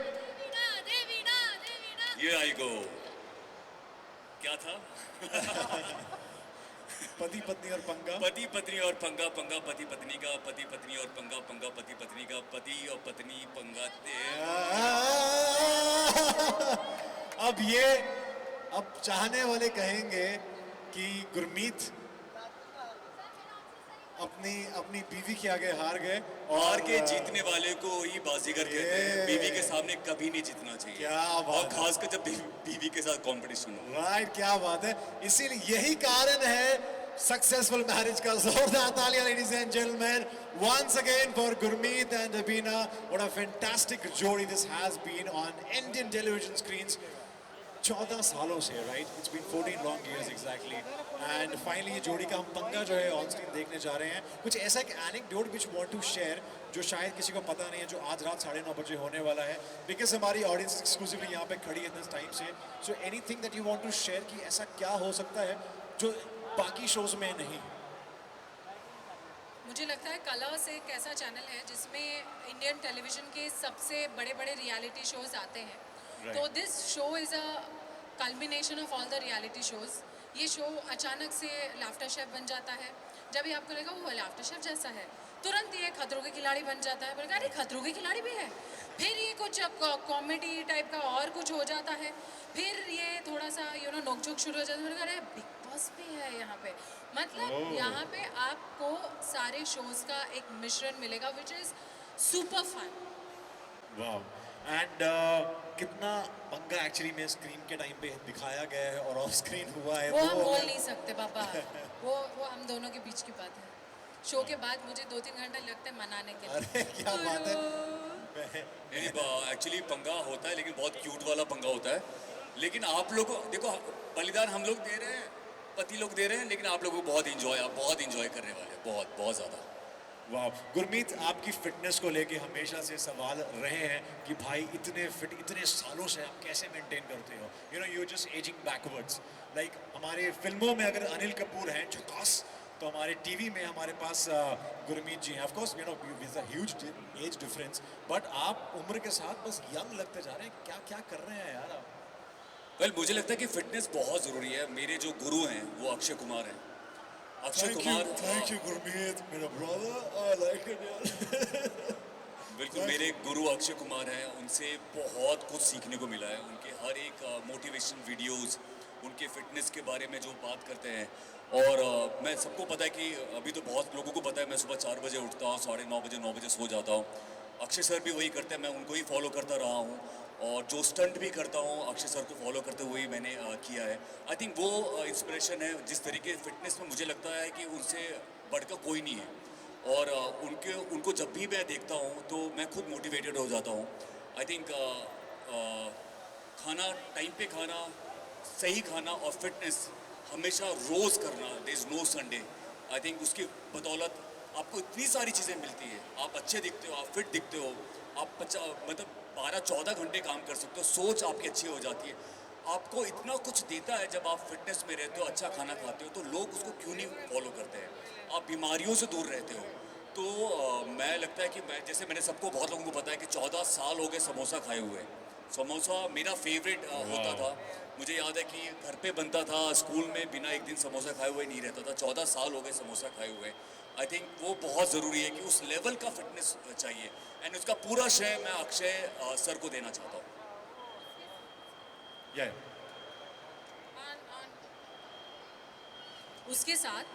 Devina ये आई गो. क्या था? पति पत्नी और पंगा. पति पत्नी और पंगा पति पत्नी का, पति पत्नी और पंगा पति पत्नी का, पति और पत्नी पंगा. अब चाहने वाले कहेंगे कि गुरमीत अपनी बीवी के आगे हार गए. हार के जीतने वाले को ही बाजीगर कहते हैं. बीवी के सामने कभी नहीं जीतना चाहिए. क्या बात और है. खासकर जब बीवी के साथ कंपटीशन हो. राइट, क्या बात है. इसीलिए यही कारण है सक्सेसफुल मैरिज का. जोरदार तालियां ladies and gentleman once again for Gurmeet and Dipina. What a fantastic जोड़ी this has been on Indian television screens. 14 सालों से, right? It's been 14 long years exactly. And finally ये जोड़ी का हम पंगा जो है ऑन स्क्रीन देखने जा रहे हैं. कुछ ऐसा एक anecdote which want to share जो शायद किसी को पता नहीं है, जो आज रात 9:30 बजे होने वाला है. बिकॉज हमारी ऑडियंस एक्सक्लूसिवली यहाँ पे खड़ी है इस टाइम से. So anything that you want to share कि ऐसा क्या हो सकता है जो बाकी शोज में नहीं. मुझे लगता है कलर्स एक ऐसा चैनल है जिसमें इंडियन टेलीविज़न के सबसे बड़े बड़े रियलिटी शोज़ आते हैं. तो this show is a culmination of all the reality shows. ये शो अचानक से लाफ्टर शेफ बन जाता है. जब ये आपको लगेगा वो लाफ्टर शेफ जैसा है, तुरंत ये खतरों के खिलाड़ी बन जाता है. बोलेगा अरे खतरों के खिलाड़ी भी है. फिर ये कुछ कॉमेडी टाइप का और कुछ हो जाता है. फिर ये थोड़ा सा नोकझोंक शुरू हो जाता है. बोलेगा अरे बिग बॉस भी है यहाँ पे. मतलब यहाँ पे आपको सारे शोज का एक मिश्रण मिलेगा विच इज सुपर फन. वाह. एंड कितना पंगा एक्चुअली में स्क्रीन के टाइम पे दिखाया गया है और ऑफ स्क्रीन हुआ है वो हम बोल नहीं सकते पापा. वो हम दोनों के बीच की बात है. शो के बाद मुझे 2-3 घंटे लगते हैं मनाने के लिए. अरे क्या बात है. नहीं, एक्चुअली पंगा होता है लेकिन बहुत क्यूट वाला पंगा होता है. लेकिन आप लोग देखो, बलिदान हम लोग दे रहे हैं, पति लोग दे रहे हैं, लेकिन आप लोगों को बहुत इंजॉय करने वाले हैं. बहुत बहुत ज़्यादा. वाह. गुरमीत, आपकी फिटनेस को लेके हमेशा से सवाल रहे हैं कि भाई इतने फिट इतने सालों से आप कैसे मेंटेन करते हो. You just ageing backwards. Like हमारे फिल्मों में अगर अनिल कपूर हैं झकास, तो हमारे टीवी में हमारे पास गुरमीत जी हैं. Of course with a huge age difference, but आप उम्र के साथ बस यंग लगते जा रहे हैं. क्या क्या कर रहे हैं यार आप? वेल, मुझे लगता है कि फिटनेस बहुत ज़रूरी है. मेरे जो गुरु हैं वो अक्षय कुमार हैं. अक्षय कुमार, थैंक यू गुरमीत, मेरा ब्रदर. आई लाइक इट यार. बिल्कुल मेरे गुरु अक्षय कुमार हैं. उनसे बहुत कुछ सीखने को मिला है. उनके हर एक मोटिवेशन वीडियोस, उनके फिटनेस के बारे में जो बात करते हैं. और मैं सबको पता है कि अभी तो बहुत लोगों को पता है मैं सुबह 4 बजे उठता हूँ, 9:30 बजे 9 बजे सो जाता हूँ. अक्षय सर भी वही करते हैं, मैं उनको ही फॉलो करता रहा हूँ. और जो स्टंट भी करता हूँ अक्षय सर को फॉलो करते हुए ही मैंने किया है. आई थिंक वो इंस्पिरेशन है. जिस तरीके फिटनेस में मुझे लगता है कि उनसे बढ़कर कोई नहीं है. और उनको जब भी मैं देखता हूँ तो मैं खुद मोटिवेटेड हो जाता हूँ. आई थिंक खाना टाइम पे खाना, सही खाना और फिटनेस हमेशा रोज़ करना, there is no Sunday. I think उसकी बदौलत आपको इतनी सारी चीज़ें मिलती है. आप अच्छे दिखते हो, आप फिट दिखते हो, आप मतलब 12-14 घंटे काम कर सकते हो, सोच आपकी अच्छी हो जाती है. आपको इतना कुछ देता है जब आप फिटनेस में रहते हो, अच्छा खाना खाते हो, तो लोग उसको क्यों नहीं फॉलो करते हैं. आप बीमारियों से दूर रहते हो. तो मैं लगता है कि जैसे मैंने सबको, बहुत लोगों को पता है कि 14 साल हो गए समोसा खाए हुए. समोसा मेरा फेवरेट होता था. मुझे याद है कि घर पे बनता था, स्कूल में बिना एक दिन समोसा खाए हुए नहीं रहता था. 14 साल हो गए समोसा खाए हुए. आई थिंक वो बहुत ज़रूरी है कि उस लेवल का फिटनेस चाहिए. एंड उसका पूरा श्रेय मैं अक्षय सर को देना चाहता हूँ. उसके साथ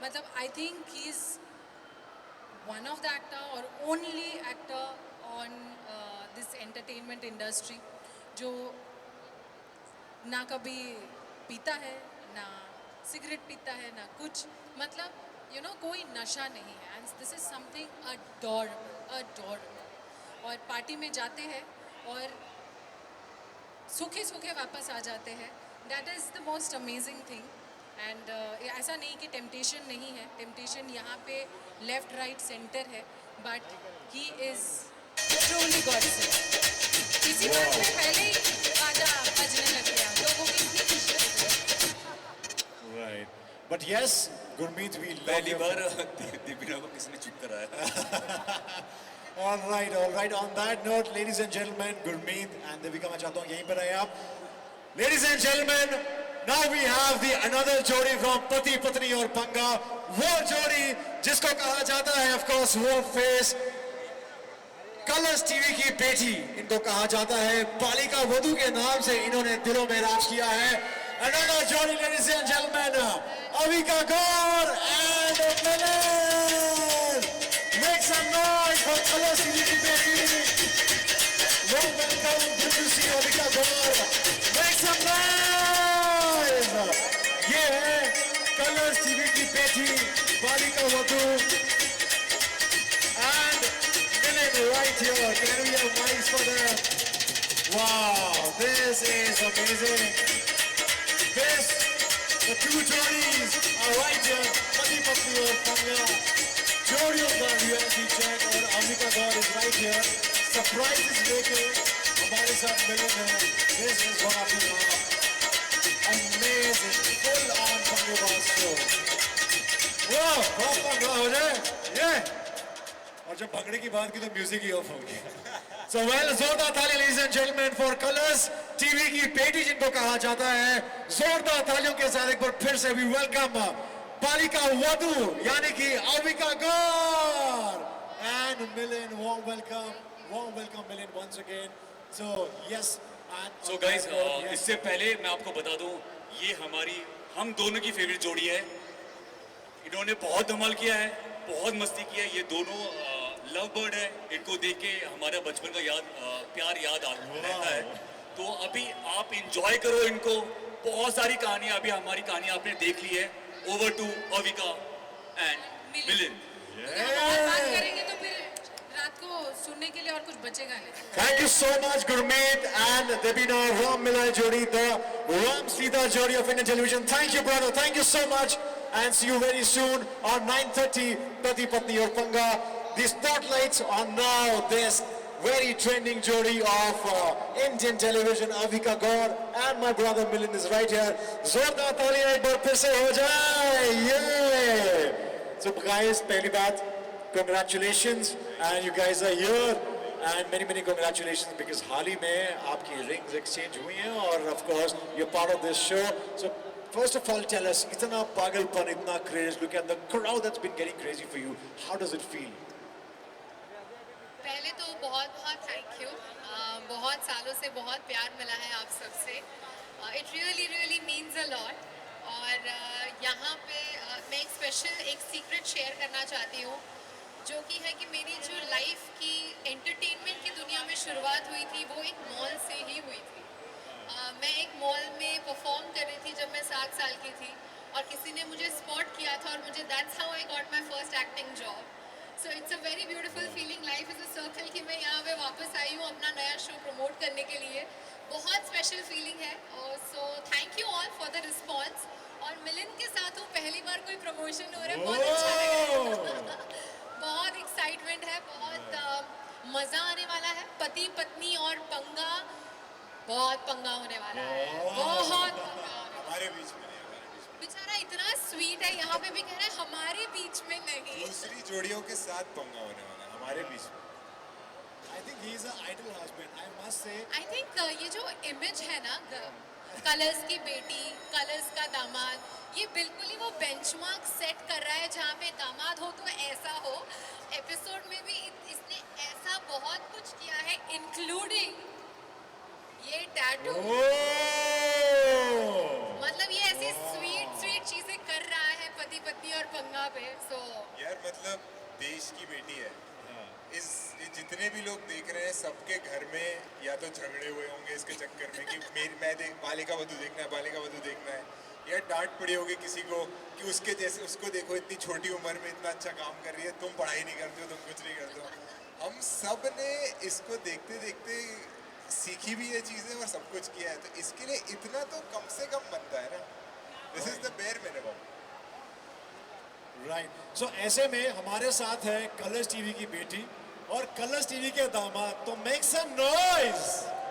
मतलब I think he is one of the actor और only actor on this entertainment industry जो ना कभी पीता है, ना सिगरेट पीता है, ना कुछ. मतलब कोई नशा नहीं है. And this is something adorable. और पार्टी में जाते हैं और सूखे सूखे वापस आ जाते हैं. That is the most amazing thing. And ऐसा नहीं कि टेम्पटेशन नहीं है. टेम्पटेशन यहाँ पे लेफ्ट राइट सेंटर है. But he is truly God से. इसी बात में पहले ही बाजा बजने लग गया. लोगों की इतनी खुशी होती है. Right. But yes Gurmeet, we love पहली योर बार दीपिका को किसने चुप कराया. All right. On that note, ladies and gentlemen, Gurmeet and Devika, मैं चाहता हूँ यहीं पर रहे आप. Ladies and gentlemen, now we have the another जोड़ी from पति पत्नी और पंगा. वो जोड़ी जिसको कहा जाता है, of course, वो फेस कलर्स टीवी की बेटी. इनको कहा जाता है बालिका वधू के नाम से. इन्होंने दिलों में राज किया है. Another जोड़ी, ladies and gentlemen, Avika Gaur and Milan. Make some noise for Colors TV की बेटी. Warm welcome, good to see Avika Gaur. Make some noise. ये है Colors TV की बेटी बालिका वधू and Milan right here. Can we have mics for them? Wow, this is amazing. The two Johnnies are right here. पति पत्नी और पंगा जोड़ियों का reality check. और अविका गौर is right here. Surprises लेके हमारे साथ मिलन है. This is gonna be amazing, full on पंगेबाज show. Bhangra हो जाए ये, और जब भंगड़े की बात की तो म्यूजिक ही ऑफ हो गया। So well, जोरदार ताली ladies and gentlemen for Colors TV की बेटी जिनको कहा जाता है। जोरदार तालियों के साथ एक बार फिर से भी वेलकम बालिका वधू यानी कि अविका गौर and Milind, warm welcome Milind once again. So yes, and so guys, इससे पहले मैं आपको बता दूं, ये हम दोनों की फेवरेट जोड़ी है। इन्होंने बहुत धमाल किया है, बहुत मस्ती किया है। ये दोनों लव बर्ड है। इनको देख के हमारा बचपन का प्यार याद रहता है। तो अभी आप इंजॉय करो इनको। बहुत सारी कहानियां, अभी हमारी कहानी आपने देख ली है। Over to Avika and Milind. और बात करेंगे तो फिर रात को सुनने के लिए और कुछ बचेगा नहीं। Thank you so much, Gurmeet and Debina Ram Miller Jodi, the Ram Sita Jodi of Indian television. Thank you, brother. Thank you so much, and see you very soon on 9:30. Pati Patni or Panga. The spotlights are now this very trending Jodi of Indian television. Avika Gaur and my brother Milind is right here. Zordar तालियां एक बार फिर से हो जाए. Yeah. So guys, पहली बात, congratulations, and you guys are here. And many congratulations because हाल ही में आपकी rings exchange हुई हैं और of course you're part of this show. So first of all, tell us, इतना पागलपन, इतना craze, look at the crowd that's been getting crazy for you. How does it feel? पहले तो बहुत थैंक यू। बहुत सालों से बहुत प्यार मिला है आप सबसे। It really means a lot. और यहाँ पे मैं एक सीक्रेट शेयर करना चाहती हूँ, जो कि है कि मेरी जो लाइफ की एंटरटेनमेंट की दुनिया में शुरुआत हुई थी वो एक मॉल से ही हुई थी। मैं एक मॉल में परफॉर्म कर रही थी जब मैं 7 साल की थी, और किसी ने मुझे स्पॉट किया था और मुझे that's how I got my first acting job. So it's a very beautiful feeling. Life is a circle कि मैं यहाँ पे वापस आई हूँ अपना नया शो प्रमोट करने के लिए। बहुत स्पेशल फीलिंग है। So thank you all for the response. और मिलिंद के साथ हूँ, पहली बार कोई प्रमोशन हो रहा है, बहुत अच्छा लग रहा है। बहुत एक्साइटमेंट है, बहुत मज़ा आने वाला है। पति पत्नी और पंगा, बहुत पंगा होने वाला है, बहुत पंगा हमारे बीच में नहीं, बेचारा इतना स्वीट है, यहाँ पे भी कह रहे हैं हमारे बीच में नहीं। दूसरी जोड़ियों के साथ पंगा होने वाला है हमारे बीच में। I think he is an ideal husband. I must say. I think ये जो इमेज है ना, कलर्स की बेटी, कलर्स का दामाद, ये बिल्कुल ही वो बेंचमार्क सेट कर रहा है जहाँ पे दामाद हो तो ऐसा हो। एपिसोड में भी इसने ऐसा बहुत कुछ किया है, इंक्लूडिंग ये टैटू। मतलब ये ऐसी स्वीट चीजें कर रहा है पति पत्नी और पंगा पे। सो यार मतलब देश की बेटी है। इस जितने भी लोग देख रहे हैं सबके घर में या तो झगड़े हुए होंगे इसके चक्कर में कि बालिका वधू देखना है, या डांट पड़ी होगी किसी को कि उसके जैसे उसको देखो, इतनी छोटी उम्र में इतना अच्छा काम कर रही है, तुम पढ़ाई नहीं करते हो, तुम कुछ नहीं करते हो। हम सब ने इसको देखते देखते सीखी भी ये चीज़ें और सब कुछ किया है, तो इसके लिए इतना तो कम से कम बनता है ना। This is the bare minimum. Right. So ऐसे में हमारे साथ है कलर्स टीवी की बेटी और कलर्स टीवी के दामाद, तो make some noise.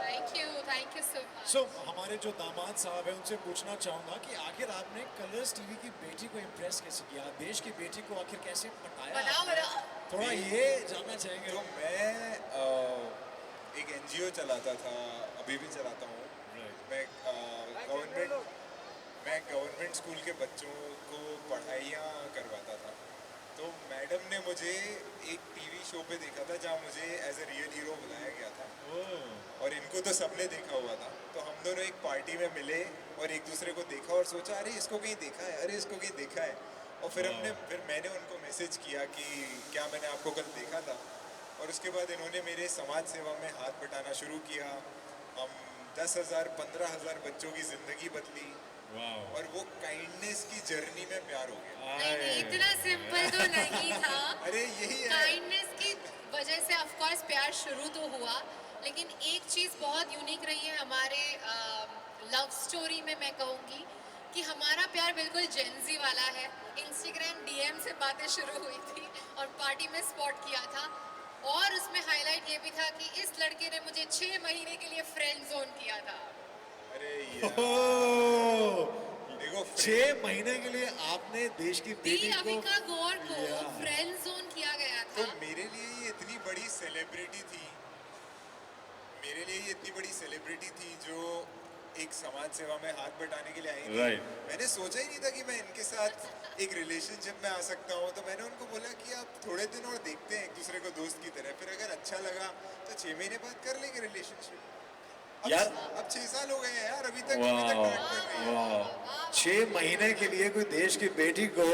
Thank you so much. So हमारे जो दामाद साहब हैं उनसे पूछना चाहूंगा कि आखिर आपने कलर्स टीवी की बेटी को इम्प्रेस कैसे किया, देश की बेटी को आखिर कैसे पटाया बताओ। थोड़ा ये जानना चाहेंगे। तो मैं एक एनजीओ चलाता था, अभी भी चलाता हूँ। मैं गवर्नमेंट स्कूल के बच्चों को पढ़ाइयाँ करवाता था। तो मैडम ने मुझे एक टीवी शो पे देखा था जहाँ मुझे एज ए रियल हीरो बुलाया गया था, और इनको तो सबने देखा हुआ था। तो हम दोनों एक पार्टी में मिले और एक दूसरे को देखा और सोचा अरे इसको कहीं देखा है, अरे इसको कहीं देखा है। और फिर मैंने उनको मैसेज किया कि क्या मैंने आपको कल देखा था। और उसके बाद इन्होंने मेरे समाज सेवा में हाथ बटाना शुरू किया। हम 10,000 15,000 बच्चों की ज़िंदगी बदली, और वो काइंडनेस की जर्नी में प्यार हो गया। नहीं, इतना सिंपल तो नहीं था। अरे यही है, काइंडनेस की वजह से ऑफ कोर्स प्यार शुरू तो हुआ, लेकिन एक चीज़ बहुत यूनिक रही है हमारे लव स्टोरी में। मैं कहूँगी कि हमारा प्यार बिल्कुल जेंजी वाला है। इंस्टाग्राम डीएम से बातें शुरू हुई थी और पार्टी में स्पॉट किया था, और उसमें हाईलाइट ये भी था कि इस लड़के ने मुझे 6 महीने के लिए फ्रेंड जोन किया था। अरे यार देखो 6 महीने के लिए आपने देश की दी बेटी को अविका गौर को Yeah. फ्रेंड जोन किया गया तो था। मेरे लिए ये इतनी बड़ी सेलिब्रिटी थी, मेरे लिए ये इतनी बड़ी सेलिब्रिटी थी जो एक समाज सेवा में हाथ बटाने के लिए आई थी। Right. मैंने सोचा ही नहीं था कि मैं इनके साथ एक रिलेशनशिप में आ सकता हूँ, तो मैंने उनको बोला कि आप थोड़े दिन और देखते हैं एक दूसरे को दोस्त की तरह, फिर अगर अच्छा लगा तो 6 महीने बाद कर लेंगे रिलेशनशिप। यार अब 6 साल हो गए हैं यार, अभी तक ट्रैक कर रही है। वाह 6 महीने के लिए कोई देश की बेटी को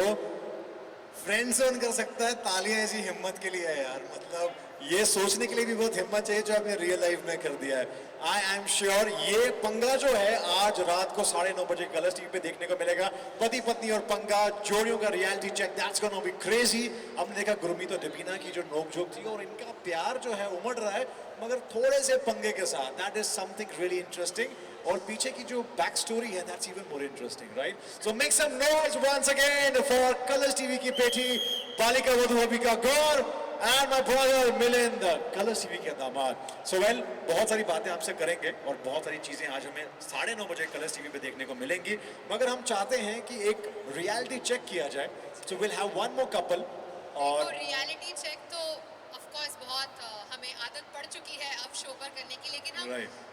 फ्रेंड जोन कर सकता है, तालियां ऐसी हिम्मत के लिए है यार। मतलब ये सोचने के लिए भी बहुत हिम्मत चाहिए जो आपने रियल लाइफ में कर दिया है। आई एम श्योर ये पंगा जो है आज रात को 9:30 बजे कलर्स टीवी पे देखने को मिलेगा। पति पत्नी और पंगा जोड़ियों का reality check, that's gonna be crazy. हमने देखा गुरमीत और डिबीना की जो नोकझोंक थी और इनका प्यार जो है उमड़ रहा है मगर थोड़े से पंगे के साथ। That is something really interesting और पीछे की जो बैक स्टोरी है that's even more interesting, right? So make some noise once again for Colors TV की बेटी Balika Vadhu Avika Gaur and my brother Milind, Colors TV के दामाद। सो वेल बहुत सारी बातें आपसे करेंगे और बहुत सारी चीजें आज हमें 9:30 बजे कलर्स टीवी पे देखने को मिलेंगी, मगर हम चाहते हैं कि एक रियलिटी चेक किया जाए। So will have one more couple और तो रियलिटी चेक तो ऑफ कोर्स बहुत हमें आदत पड़ चुकी है अब शो पर करने की, लेकिन हम राइट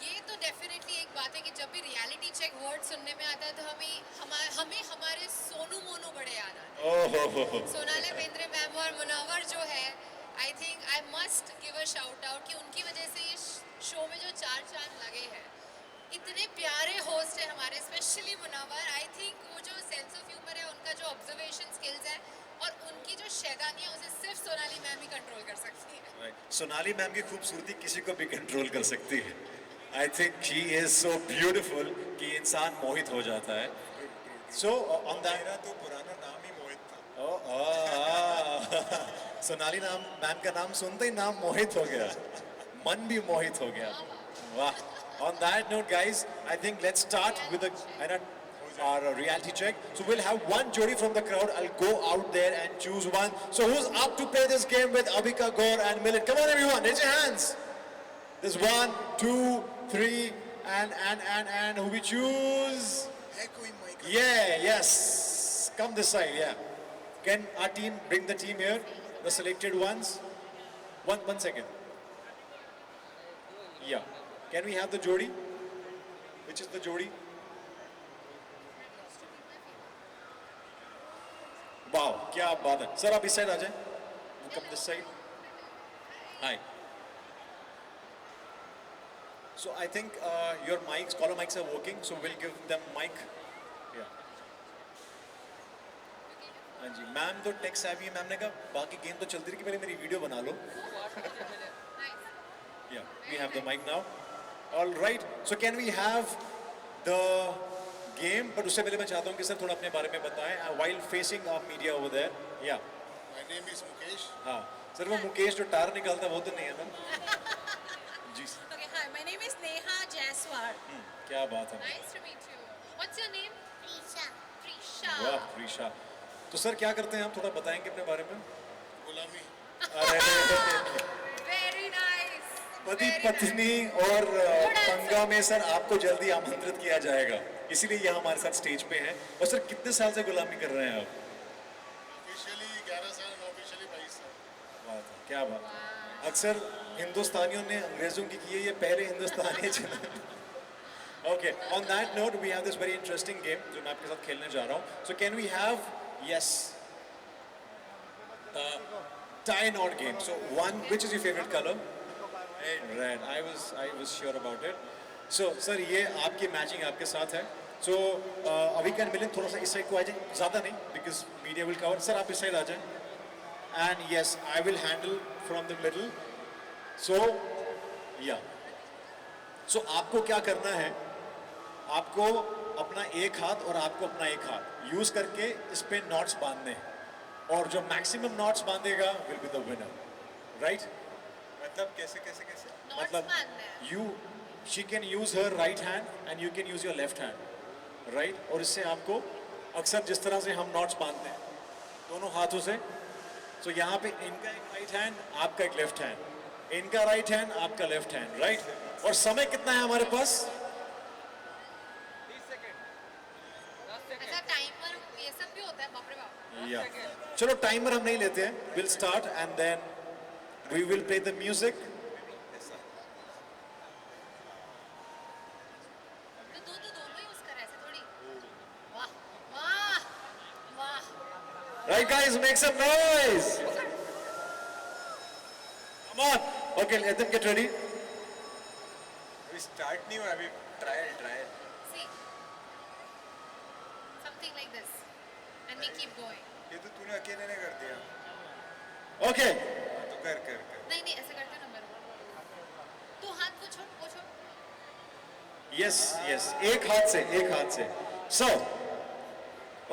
ये तो डेफिनेटली एक बात है कि जब भी रियलिटी चेक वर्ड सुनने में आता है तो हमें हमारे सोनू मोनू बड़े याद आते हैं। ओहो सोनाली बेंद्रे मैम और मुनव्वर जो है, I think I must give a shout out कि उनकी वजह से ये शो में जो 4 चांद लगे हैं। इतने प्यारे होस्ट है हमारे, स्पेशली मुनव्वर। आई थिंक वो जो सेंस ऑफ ह्यूमर है, उनका जो ऑब्जर्वेशन स्किल्स है और उनकी जो शैतानी है, उसे सिर्फ सोनाली मैम ही कंट्रोल कर सकती है। सोनाली मैम की खूबसूरती किसी को भी कंट्रोल कर सकती है। I think she is so beautiful कि इंसान मोहित हो जाता है। सो ऑन दैट मेरा तो पुराना नाम ही मोहित था। सोनाली नाम मैम का नाम सुनते ही नाम मोहित हो गया, मन भी मोहित हो गया। वाह। On that note, guys, I think let's start with our reality check. So we'll have one jodi from the crowd. I'll go out there and choose one. So who's up to play this game with Avika Gaur and Milind? Come on, everyone, raise your hands. There's 1, 2, 3, and who we choose? है कोई mic? Yes. Come this side, yeah. Can our team bring the team here? The selected ones? One second. Yeah. Can we have the jodi? Which is the jodi? Wow, क्या बात है। Sir, आप इस side आ जाएं। Come this side. Hi. So I think your mics, caller mics are working, so we'll give them mic. Yeah. हाँ जी, ma'am तो take savvy है। Ma'am ने कहा बाकी गेम तो चलती रही, पहले मेरी वीडियो बना लो। Yeah, we have the mic now. All right. So can we have the game? But उससे पहले मैं चाहता हूँ कि सर थोड़ा अपने बारे में बताएं while facing our media over there. Yeah. My name is Mukesh. हाँ सर, वो मुकेश जो टार निकालता है वो तो नहीं है ना? जी sir. Okay, hi, my name is Neha Jaiswal. क्या बात है। Nice to meet you. What's your name? Prisha. वाह प्रीशा। तो सर क्या करते हैं आप, थोड़ा बताएंगे अपने बारे में? गुलामी. अरे Very nice. पति Very पत्नी और पंगा में सर आपको जल्दी आमंत्रित किया जाएगा, इसीलिए यहाँ हमारे साथ स्टेज पे हैं। और सर कितने साल से गुलामी कर रहे हैं आप? Officially 11 साल, unofficially 22 साल. बात है, क्या बात। अक्सर हिंदुस्तानियों ने अंग्रेजों की है, ये पहले हिंदुस्तानी चले। Okay, on that note we have this very interesting game जो मैं आपके साथ खेलने जा रहा हूँ। So can we have yes tie knot game. So one, which is your favorite color? Red. I was sure about it. So sir, ये आपकी मैचिंग आपके साथ है. So Avika and Milind थोड़ा सा इस साइड को आ जाए, ज़्यादा नहीं, because media will cover. Sir आप इस साइड आ जाएं. And yes, I will handle from the middle. So yeah. So आपको क्या करना है? आपको अपना एक हाथ और आपको अपना एक हाथ यूज करके इस पे नॉट्स बांधने हैं, और जो मैक्सिमम नॉट्स बांधेगा will be the winner, right? मतलब कैसे कैसे कैसे? Knots मतलब बांधना है. You she can use her right hand and you can use your left hand, right? और इससे आपको अक्सर जिस तरह से हम नॉट्स बांधते हैं दोनों हाथों से, तो यहाँ पे इनका एक राइट हैंड, आपका एक लेफ्ट हैंड, इनका राइट हैंड, आपका लेफ्ट हैंड, राइट? और समय कितना है हमारे पास? या चलो टाइमर हम नहीं लेते हैं, will start and then we will play the music. तो दोनों ही यूज कर ऐसे थोड़ी. वाह वाह वाह. Right guys, make some noise. Come on. Okay, let them get ready. अभी स्टार्ट नहीं हुआ, अभी trial. See, something like this, and we keep going. ये तो तूने अकेले ने कर दिया. Okay. तो कर. नहीं नहीं ऐसे करते ना मेरे को. तू हाथ को छोड़. Yes, yes. एक हाथ से. So.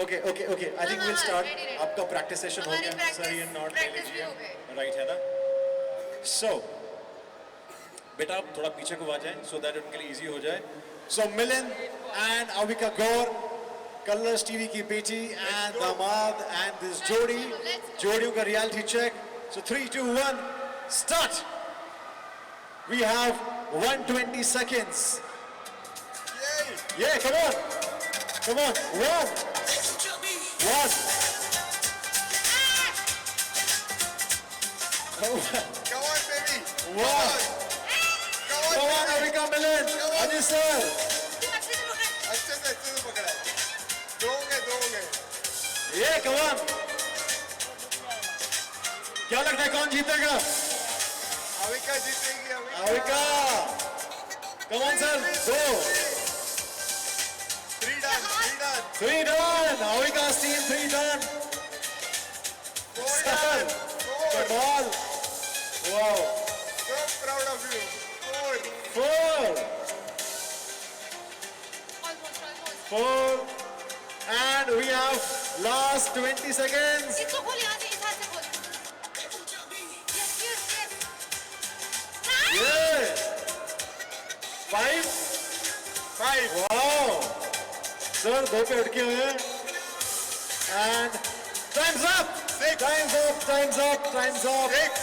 Okay. I think we'll हाँ, start. ready. आपका practice session हो हमारी गया. practice- Sorry, and not practice ले भी हो लीजिए. गए. Right है ना? So. बेटा आप थोड़ा पीछे को आ जाएं so that उनके लिए easy हो जाए. So Milind and Avika Gaur, Colors TV की बेटी and दामाद and this जोड़ी, let's go. जोड़ियों का reality check. So 3, 2, 1, start. We have 120 seconds. Yeah, come on. One. Come on baby. One. Come on, Avika, Milind. Ajay sir. अच्छे से पकड़ा. दो हो गए. Yeah, come on. क्या लगता है कौन जीतेगा? अविका जीतेगी. Avika. Come on, sir. Go. 3 done. 3 done. Avika's team 3 done. 4 Sir. done. 4. Come on. Wow. So proud of you. 4. 4. Almost. 4. And we have last 20 seconds. इसको खोल यहाँ से इस हाथ से खोल. Yes. Yeah. 5. 5. Wow. Sir, 2 पे अटके हुए हैं. And time's up. Time's up. 6.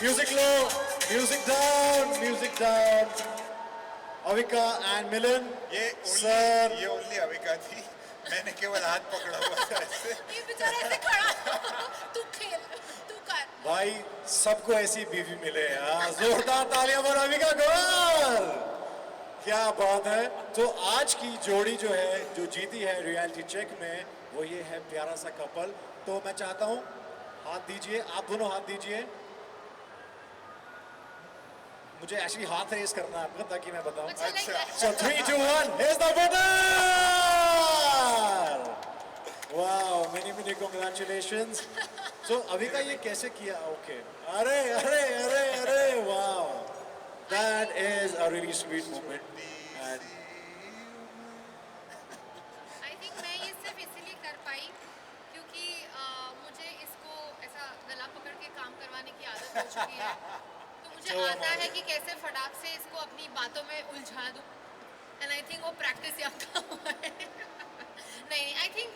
Music low. Music down. Avika and Milind. Sir. ये only अविका थी. मैंने केवल हाथ पकड़ा हुआ था ऐसे. ये बेचारा ऐसे खड़ा. तू खेल. तू कर. भाई सबको ऐसी बीवी मिले यार. जोरदार तालियां for Avika Gaur. क्या बात है. तो आज की जोड़ी जो है जो जीती है रियलिटी चेक में वो ये है प्यारा सा कपल. तो मैं चाहता हूँ हाथ दीजिए. आप दोनों हाथ दीजिए. मुझे एक्चुअली हाथ रेस करना है आपका ताकि मैं बताऊं. अच्छा like that. So 3, 2, 1, here's the winner! Wow, many congratulations. So Avika ये कैसे किया? Okay. अरे, wow. That is a really sweet moment. And I think मैं ये सिर्फ इसीलिए कर पाई क्योंकि मुझे इसको ऐसा गला पकड़ के काम करवाने की आदत हो चुकी है. तो मुझे आता है कि कैसे फटाक से इसको अपनी बातों में उलझा दूं. And I think वो प्रैक्टिस यहाँ का हुआ है. नहीं, I think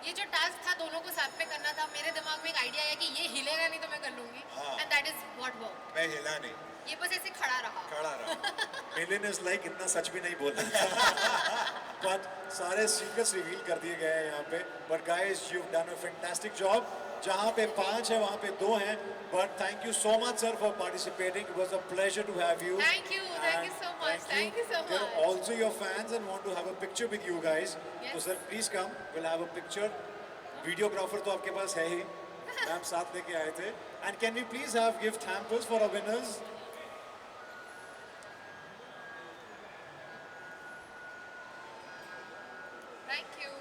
ये जो टास्क था दोनों को साथ में करना था. मेरे दिमाग में एक आइडिया आया कि ये हिलेगा नहीं तो मैं कर लूंगी. And that is what worked. मैं हिला नहीं. ये बस ऐसे खड़ा रहा. Milind is like इतना सच भी नहीं बोल रहा. But सारे secrets reveal कर दिए गए हैं यहाँ पे. But guys, you've done a fantastic job. जहाँ पे 5 है वहाँ पे 2 हैं. But thank you so much, sir, for participating. It was a pleasure to have you. Thank you so much. Thank you so They're much. also your fans and want to have a picture with you guys. Yes. So sir, please come. We'll have a picture. Videographer तो आपके पास है ही. Ma'am साथ लेके आए थे. And can we please have gift hampers for our winners? Thank you.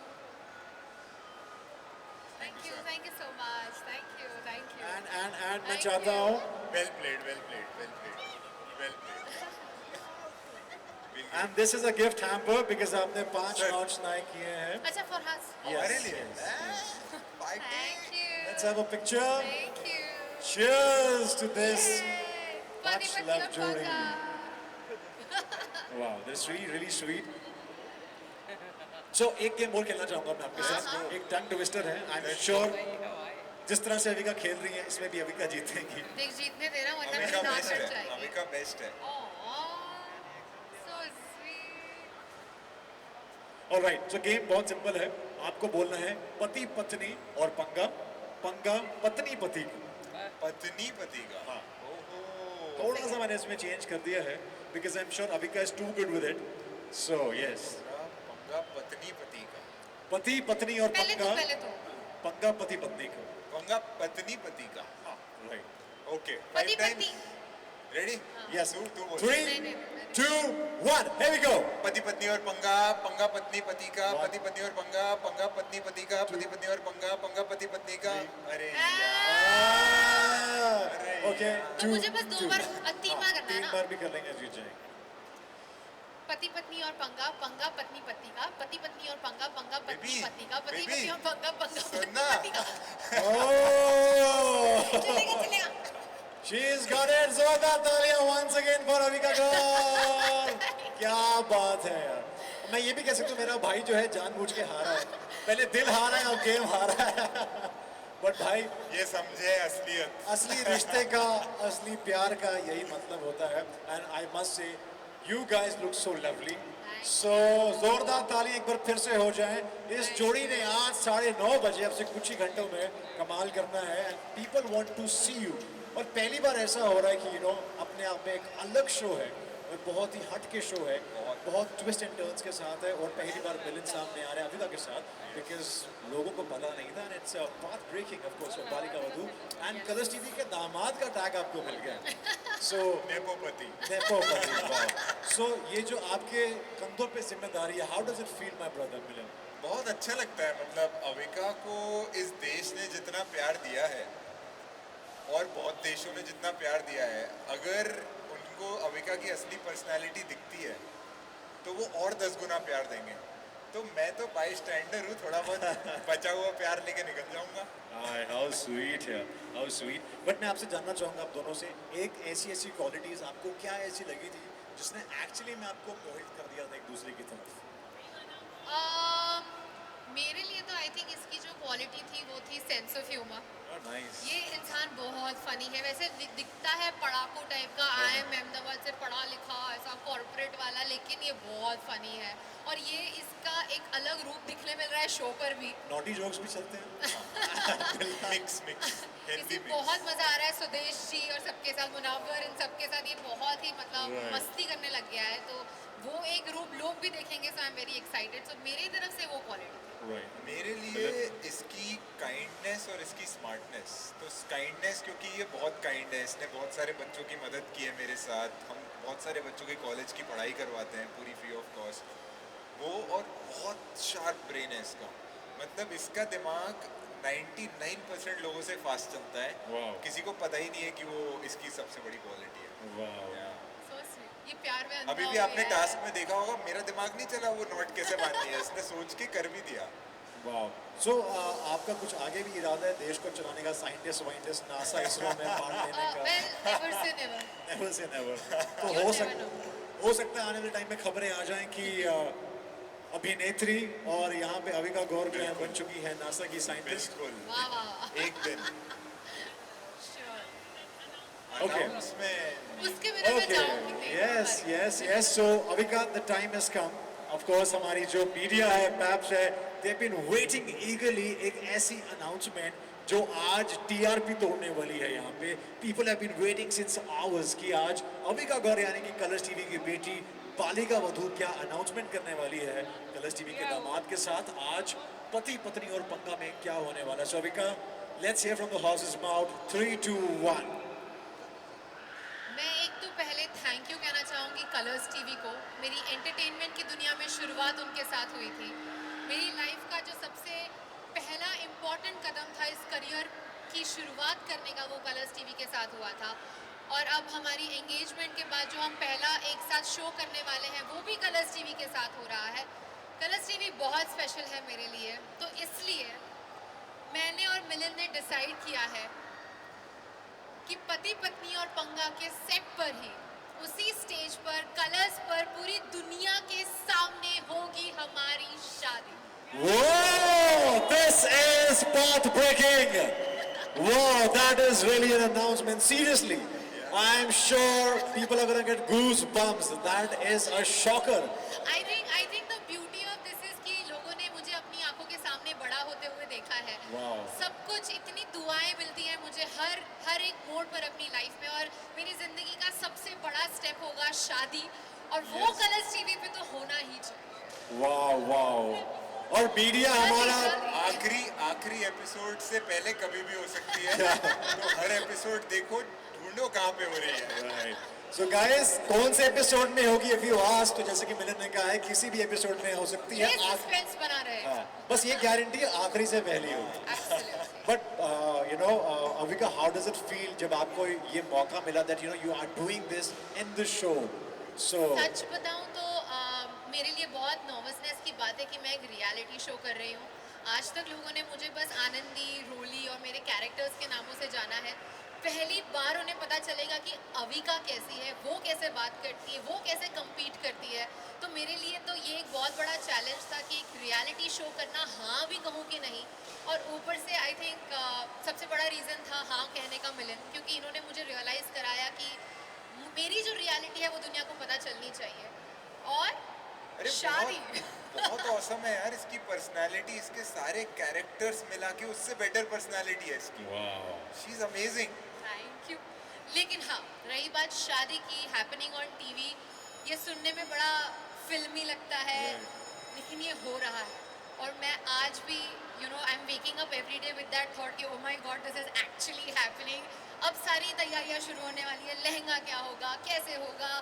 Thank you so much. Thank you. And मैं Thank चाहता you. हूँ Well played. and this is a gift hamper because आपने 5 Sir. notch नाई किए हैं. अच्छा for us. Yes, हमारे लिए. yes. Thank you. Let's have a picture. Thank you. Cheers to this. Yay. Much Pati love, pati Jodi. apaka. Wow, that's really sweet. So एक game और खेलना चाहूँगा मैं आपके साथ. एक टंग ट्विस्टर है. I'm sure जिस तरह से अविका खेल रही है इसमें भी अविका जीतेगी. देख जीतने दे रहा हूँ वरना अविका मेरी दांत बेस्ट कट है. जाएगी. अविका बेस्ट है. Aw, so sweet. All right, so game बहुत सिंपल है. आपको बोलना है पति पत्नी और पंगा, पंगा पत्नी पति पत्नी पति का। हाँ। ओहो। थोड़ा सा मैंने इसमें चेंज कर दिया है because I am sure Avika is too good with it, so yes. Panga Patni पति का। पति पत्नी और पहले पंगा, तो पंगा पति पत्नी का। पंगा पत्नी पति का। हाँ राइट। ओके पति पत्नी। रेडी? यस, तू बोल। 3 2 1 here we go। पति पत्नी और पंगा, पंगा पत्नी पति का, पति पत्नी और पंगा, पंगा पत्नी पति का, पति पत्नी और पंगा, पंगा पति पत्नी का। अरे ओके तो मुझे बस 2 बार 3 बार करना है 3 ना। बार भी कर लेंगे जीत जाएंगे। पति पत्नी और पंगा, पंगा पत्नी पति का, पति पत्नी और पंगा, पंगा पत्नी बेबी, पति का, पति बेबी, पत्नी और पंगा, पंगा पत्नी सुनना। पति का। Oh! चलेगा चलेगा। She's got it! जोरदार तालियां once again for Avika girl! क्या बात है यार। मैं ये भी कह सकता हूँ मेरा भाई जो है जानबूझ के हारा है। पहले दिल हारा है और गेम हारा है। बट भाई ये समझे असलियत। असली रिश्ते का, असली प्यार का यही मतलब होता है। And I must say you guys look so lovely. So जोरदार ताली एक बार फिर से हो जाए। इस जोड़ी ने आज 9:30 बजे, अब से कुछ ही घंटों में कमाल करना है and people want to see you. और पहली बार ऐसा हो रहा है कि अपने आप में एक अलग शो है और बहुत ही हट के शो है, बहुत ट्विस्ट एंड टर्न्स के साथ है। और पहली बार मिलन सामने आ रहे हैं अविका के साथ बिकॉज लोगों को पता नहीं था। And it's path breaking of course for Balika Vadhu and colours TV के दामाद का टैग आपको मिल गया। सो नेपोपति। सो ये जो आपके कंधों पे जिम्मेदारी है, how does it feel my brother Milan? बहुत अच्छा लगता है। मतलब अविका को इस देश ने जितना प्यार दिया है और बहुत देशों ने जितना प्यार दिया है, अगर उनको अविका की असली पर्सनालिटी दिखती है तो वो और 10 गुना प्यार देंगे। तो मैं तो बाई स्टैंडर हूँ, थोड़ा बहुत बचा हुआ प्यार लेके निकल जाऊंगा। हाउ स्वीट है, हाउ स्वीट। बट मैं आपसे जानना चाहूँगा आप दोनों से, एक ऐसी क्वालिटीज आपको क्या ऐसी लगी थी जिसने एक्चुअली में आपको मोहित कर दिया था एक दूसरे की तरफ? मेरे लिए तो आई थिंक इसकी जो क्वालिटी थी वो थी सेंस ऑफ ह्यूमर। नाइस। ये इंसान बहुत फनी है। वैसे दिखता है पढ़ाकू टाइप का, आई एम अहमदाबाद से पढ़ा लिखा ऐसा कॉर्पोरेट वाला, लेकिन ये बहुत फनी है और ये इसका एक अलग रूप दिखने मिल रहा है शो पर भी। नॉटी जोक्स भी चलते हैं। मिक्स हेल्दी इसे बहुत मजा आ रहा है सुदेश जी और सबके साथ, मुनावर, इन सबके साथ ये बहुत ही मतलब मस्ती करने लग गया है। तो वो एक रूप लोग भी देखेंगे। सो आई एम वेरी एक्साइटेड। सो मेरी तरफ से वो क्वालिटी थी। मेरे लिए इसकी काइंडनेस और इसकी स्मार्टनेस। तो काइंडनेस क्योंकि ये बहुत काइंड है, इसने बहुत सारे बच्चों की मदद की है मेरे साथ। हम बहुत सारे बच्चों के कॉलेज की पढ़ाई करवाते हैं पूरी फ्री ऑफ कॉस्ट वो। और बहुत शार्प ब्रेन है इसका। मतलब इसका दिमाग 99% लोगों से फास्ट चलता है। Wow. किसी को पता ही नहीं है कि वो इसकी सबसे बड़ी क्वालिटी है। So sweet. ये प्यार में अंधा अभी हो भी आपने गया है। टास्क में देखा होगा, मेरा दिमाग नहीं चला वो नोट कैसे बांधनी है, इसने सोच के कर भी दिया। वाओ। सो आपका कुछ आगे भी इरादा है देश को चलाने का, साइंटिस्ट वाइंटिस्ट नासा इसरो में पार्ट लेने का? Well, never say never. Never say never. तो You हो never सकता है आने वाले टाइम में खबरें आ जाएं कि अभिनेत्री और यहाँ पे अविका गौर जो है बन चुकी है नासा की साइंटिस्ट। बिल्कुल। वाह वाह। एक दिन Sure. Okay. announcement। उसके बिना मैं जाऊंगी नहीं। Yes. So Avika, the time has come. Of course, हमारी जो मीडिया है, पैप्स है, they've been waiting eagerly एक ऐसी announcement जो आज TRP तोड़ने वाली है यहाँ पे। People have been waiting since hours कि आज अविका गौर यानी कि कलर्स टीवी की बेटी बालिका वधू क्या अनाउंसमेंट करने वाली है कलर्स टीवी के दामाद के साथ। आज पति पत्नी और पंगा में क्या होने वाला है। So Avika, let's hear from the horse's mouth. 3, 2, 1। मैं एक तो पहले थैंक यू कहना चाहूँगी कलर्स टीवी को। मेरी एंटरटेनमेंट की दुनिया में शुरुआत उनके साथ हुई थी। मेरी लाइफ का जो सबसे पहला इम्पॉर्टेंट कदम था इस करियर की शुरुआत करने का, वो कलर्स टीवी के साथ हुआ था। और अब हमारी एंगेजमेंट के बाद जो हम पहला एक साथ शो करने वाले हैं वो भी कलर्स टीवी के साथ हो रहा है। कलर्स टीवी बहुत स्पेशल है मेरे लिए। तो इसलिए मैंने और मिलन ने डिसाइड किया है कि पति पत्नी और पंगा के सेट पर ही, उसी स्टेज पर, कलर्स पर, पूरी दुनिया के सामने होगी हमारी शादी। Whoa! This is path breaking. Wow, that is really an announcement. Seriously, I'm sure people are gonna get goosebumps. That is a shocker. I think the beauty of this is कि लोगों ने मुझे अपनी आंखों के सामने सब कुछ, इतनी दुआएं मिलती हैं मुझे हर एक मोड़ पर अपनी लाइफ में, और मेरी जिंदगी का सबसे बड़ा स्टेप होगा शादी, और वो कलर्स टीवी पे तो होना ही चाहिए। वाह वाह। और मीडिया हमारा आखिरी एपिसोड से पहले कभी भी हो सकती है तो हर एपिसोड देखो, ढूंढो कहाँ पे हो रही है। सो गाइस, कौन से एपिसोड में होगी इफ यू आस्क, तो जैसे कि मिलन ने कहा है किसी भी एपिसोड में हो सकती ये है। सस्पेंस बना रहे। हाँ, बस ये गारंटी आखिरी से पहली होगी। Absolutely. But you know Avika, how does it feel जब आपको ये मौका मिला that you know you are doing this in the show? So सच बताऊं तो मेरे लिए बहुत नर्वसनेस की बात है कि मैं एक रियलिटी शो कर रही हूँ। आज तक लोगों ने मुझे बस आनंदी, रोली और मेरे कैरेक्टर्स के नामों से जाना है। पहली बार उन्हें पता चलेगा कि अविका कैसी है, वो कैसे बात करती है, वो कैसे compete करती है। तो मेरे लिए तो ये एक बहुत बड़ा चैलेंज था कि एक रियलिटी शो करना, हाँ भी कहूँ कि नहीं। और ऊपर से आई थिंक सबसे बड़ा रीज़न था हाँ कहने का मिलन, क्योंकि इन्होंने मुझे रियलाइज़ कराया कि मेरी जो रियलिटी है वो दुनिया को पता चलनी चाहिए। और अरे शादी बहुत औसम है यार इसकी पर्सनालिटी, इसके सारे कैरेक्टर्स मिला के उससे बेटर पर्सनालिटी है इसकी। She is amazing. Thank you. लेकिन हाँ, रही बात शादी की, हैपनिंग ऑन टीवी, ये सुनने में बड़ा फिल्मी लगता है, लेकिन ये हो रहा है। और मैं आज भी you know I am waking up every day with that thought कि oh my god, this is actually happening. अब सारी तैयारियां शुरू होने वाली है, लहंगा क्या होगा, कैसे होगा,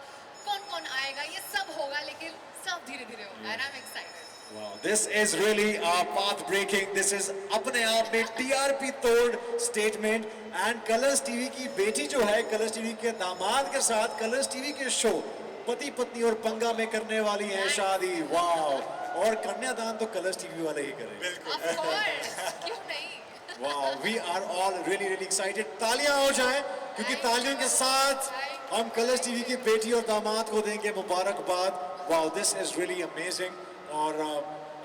कौन कौन आएगा, ये सब होगा, लेकिन सब धीरे धीरे होगा। And I am excited. wow, this is really path breaking. This is अपने आप में TRP तोड़ स्टेटमेंट। एंड कलर्स टीवी की बेटी जो है, कलर्स टीवी के दामाद के साथ कलर्स टीवी के शो पति पत्नी और पंगा में करने वाली है शादी। वाह। और कन्यादान तो कलर्स टीवी वाले ही करेंगे। ऑफ कोर्स, क्यों नहीं। Wow, we are all really really excited. तालियां हो जाएं, क्योंकि तालियों के साथ हम कलर्स टीवी की बेटी और दामाद को देंगे मुबारकबाद। Wow, this is really amazing. और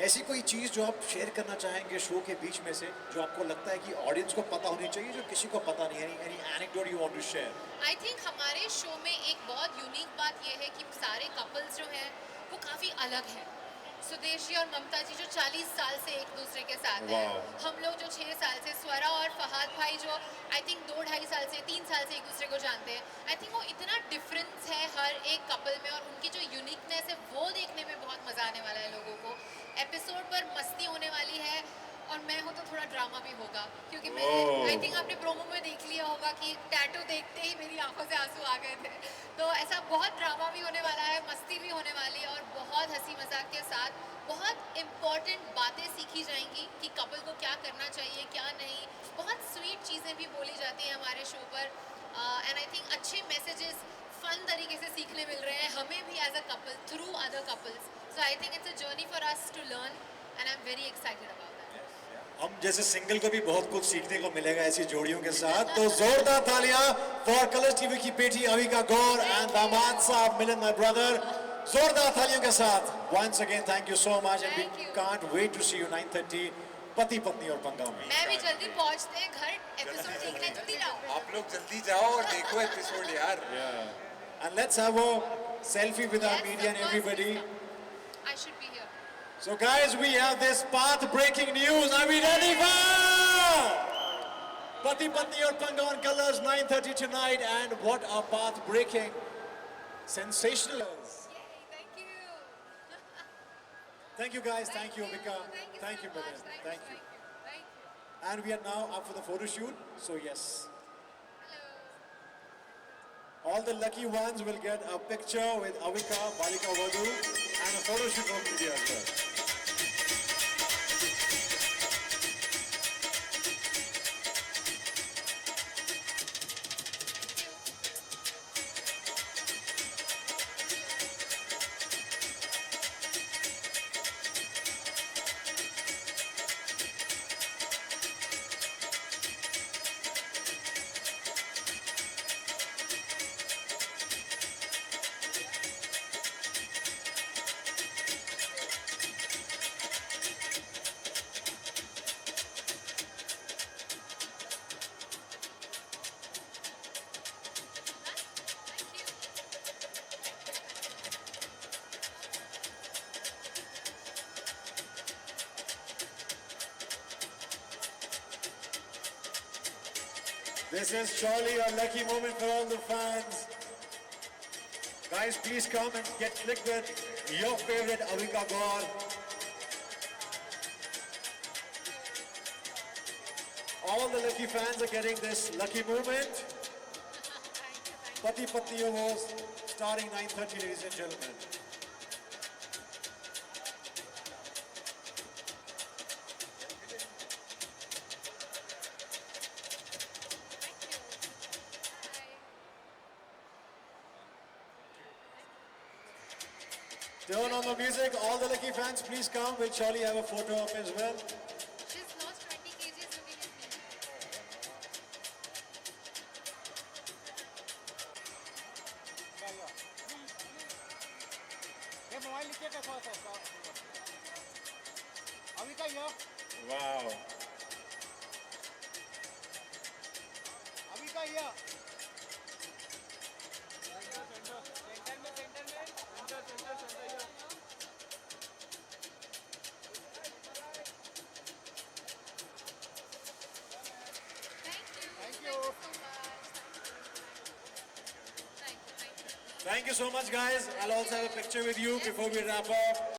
ऐसी कोई चीज़ जो आप शेयर करना चाहेंगे शो के बीच में से, जो आपको लगता है कि ऑडियंस को पता होनी चाहिए, जो किसी को पता नहीं है? Any anecdote you want to share? I think हमारे शो में एक बहुत यूनिक बात यह है कि सारे कपल्स जो हैं वो काफ़ी अलग हैं। सुदेशी और ममता जी जो 40 साल से एक दूसरे के साथ हैं, हम लोग जो 6 साल से, स्वरा और फहाद भाई जो आई थिंक 2-2.5 साल से, 3 साल से एक दूसरे को जानते हैं। आई थिंक वो इतना डिफरेंस है हर एक कपल में, और उनकी जो यूनिकनेस है वो देखने में बहुत मज़ा आने वाला है लोगों को। एपिसोड पर मस्ती होने वाली है, और मैं हूँ तो थोड़ा ड्रामा भी होगा, क्योंकि मैं आई थिंक आपने प्रोमो में देख लिया होगा कि टैटू देखते ही मेरी आंखों से आंसू आ गए थे। तो ऐसा बहुत ड्रामा भी होने वाला है, मस्ती भी होने वाली है, और बहुत हंसी मजाक के साथ बहुत इम्पॉर्टेंट बातें सीखी जाएंगी कि कपल को क्या करना चाहिए, क्या नहीं। बहुत स्वीट चीज़ें भी बोली जाती हैं हमारे शो पर, एंड आई थिंक अच्छे मैसेजेस फन तरीके से सीखने मिल रहे हैं हमें भी as a couple through other couples. So I think it's a journey for us to learn, and I am very excited about that. हम जैसे सिंगल को भी बहुत कुछ सीखने को मिलेगा ऐसी जोड़ियों के साथ। तो जोरदार तालियां फॉर कलर्स टीवी की बेटी अविका गौर एंड दामाद साहब मिलन, माय ब्रदर। जोरदार तालियों के साथ once again thank you so much, and we Thank you. Can't wait to see you 9:30 पति पत्नी और पंगा में। मैं भी जल्दी पहुंचते हैं घर, एपिसोड देखने जल्दी जाओ। आप लोग जल्दी जाओ और देखो एपिसोड यार। And let's have a selfie with our Yes, media and of course, everybody. I should be here. So guys, we have this path-breaking news. Are we ready for Pati Patni or Panga on Colors 9:30 tonight? And what a path-breaking, sensational. Yay, thank you. Thank you guys. Thank you, Vika. Thank you so Milan. much. Thank you. Thank you. And we are now up for the photo shoot. So yes, Hello. all the lucky ones will get a picture with Avika, Balika Vadhu, and a photo shoot from media as well. This is surely a lucky moment for all the fans. Guys, please come and get click with your favorite Avika Gaur. All the lucky fans are getting this lucky moment. Pati Patni Awards starting 9:30, ladies and gentlemen. Turn on the music. All the lucky fans, please come. We'll surely have a photo op as well. She's lost 20 kgs looking at me. ये mobile नीचे का थोड़ा सा अभी का ये Wow. अभी का ये सेंटर में सेंटर ये Thank you. Thank you. So much. Thank you. Thank you so much, guys. I'll also have a picture with you before we wrap up.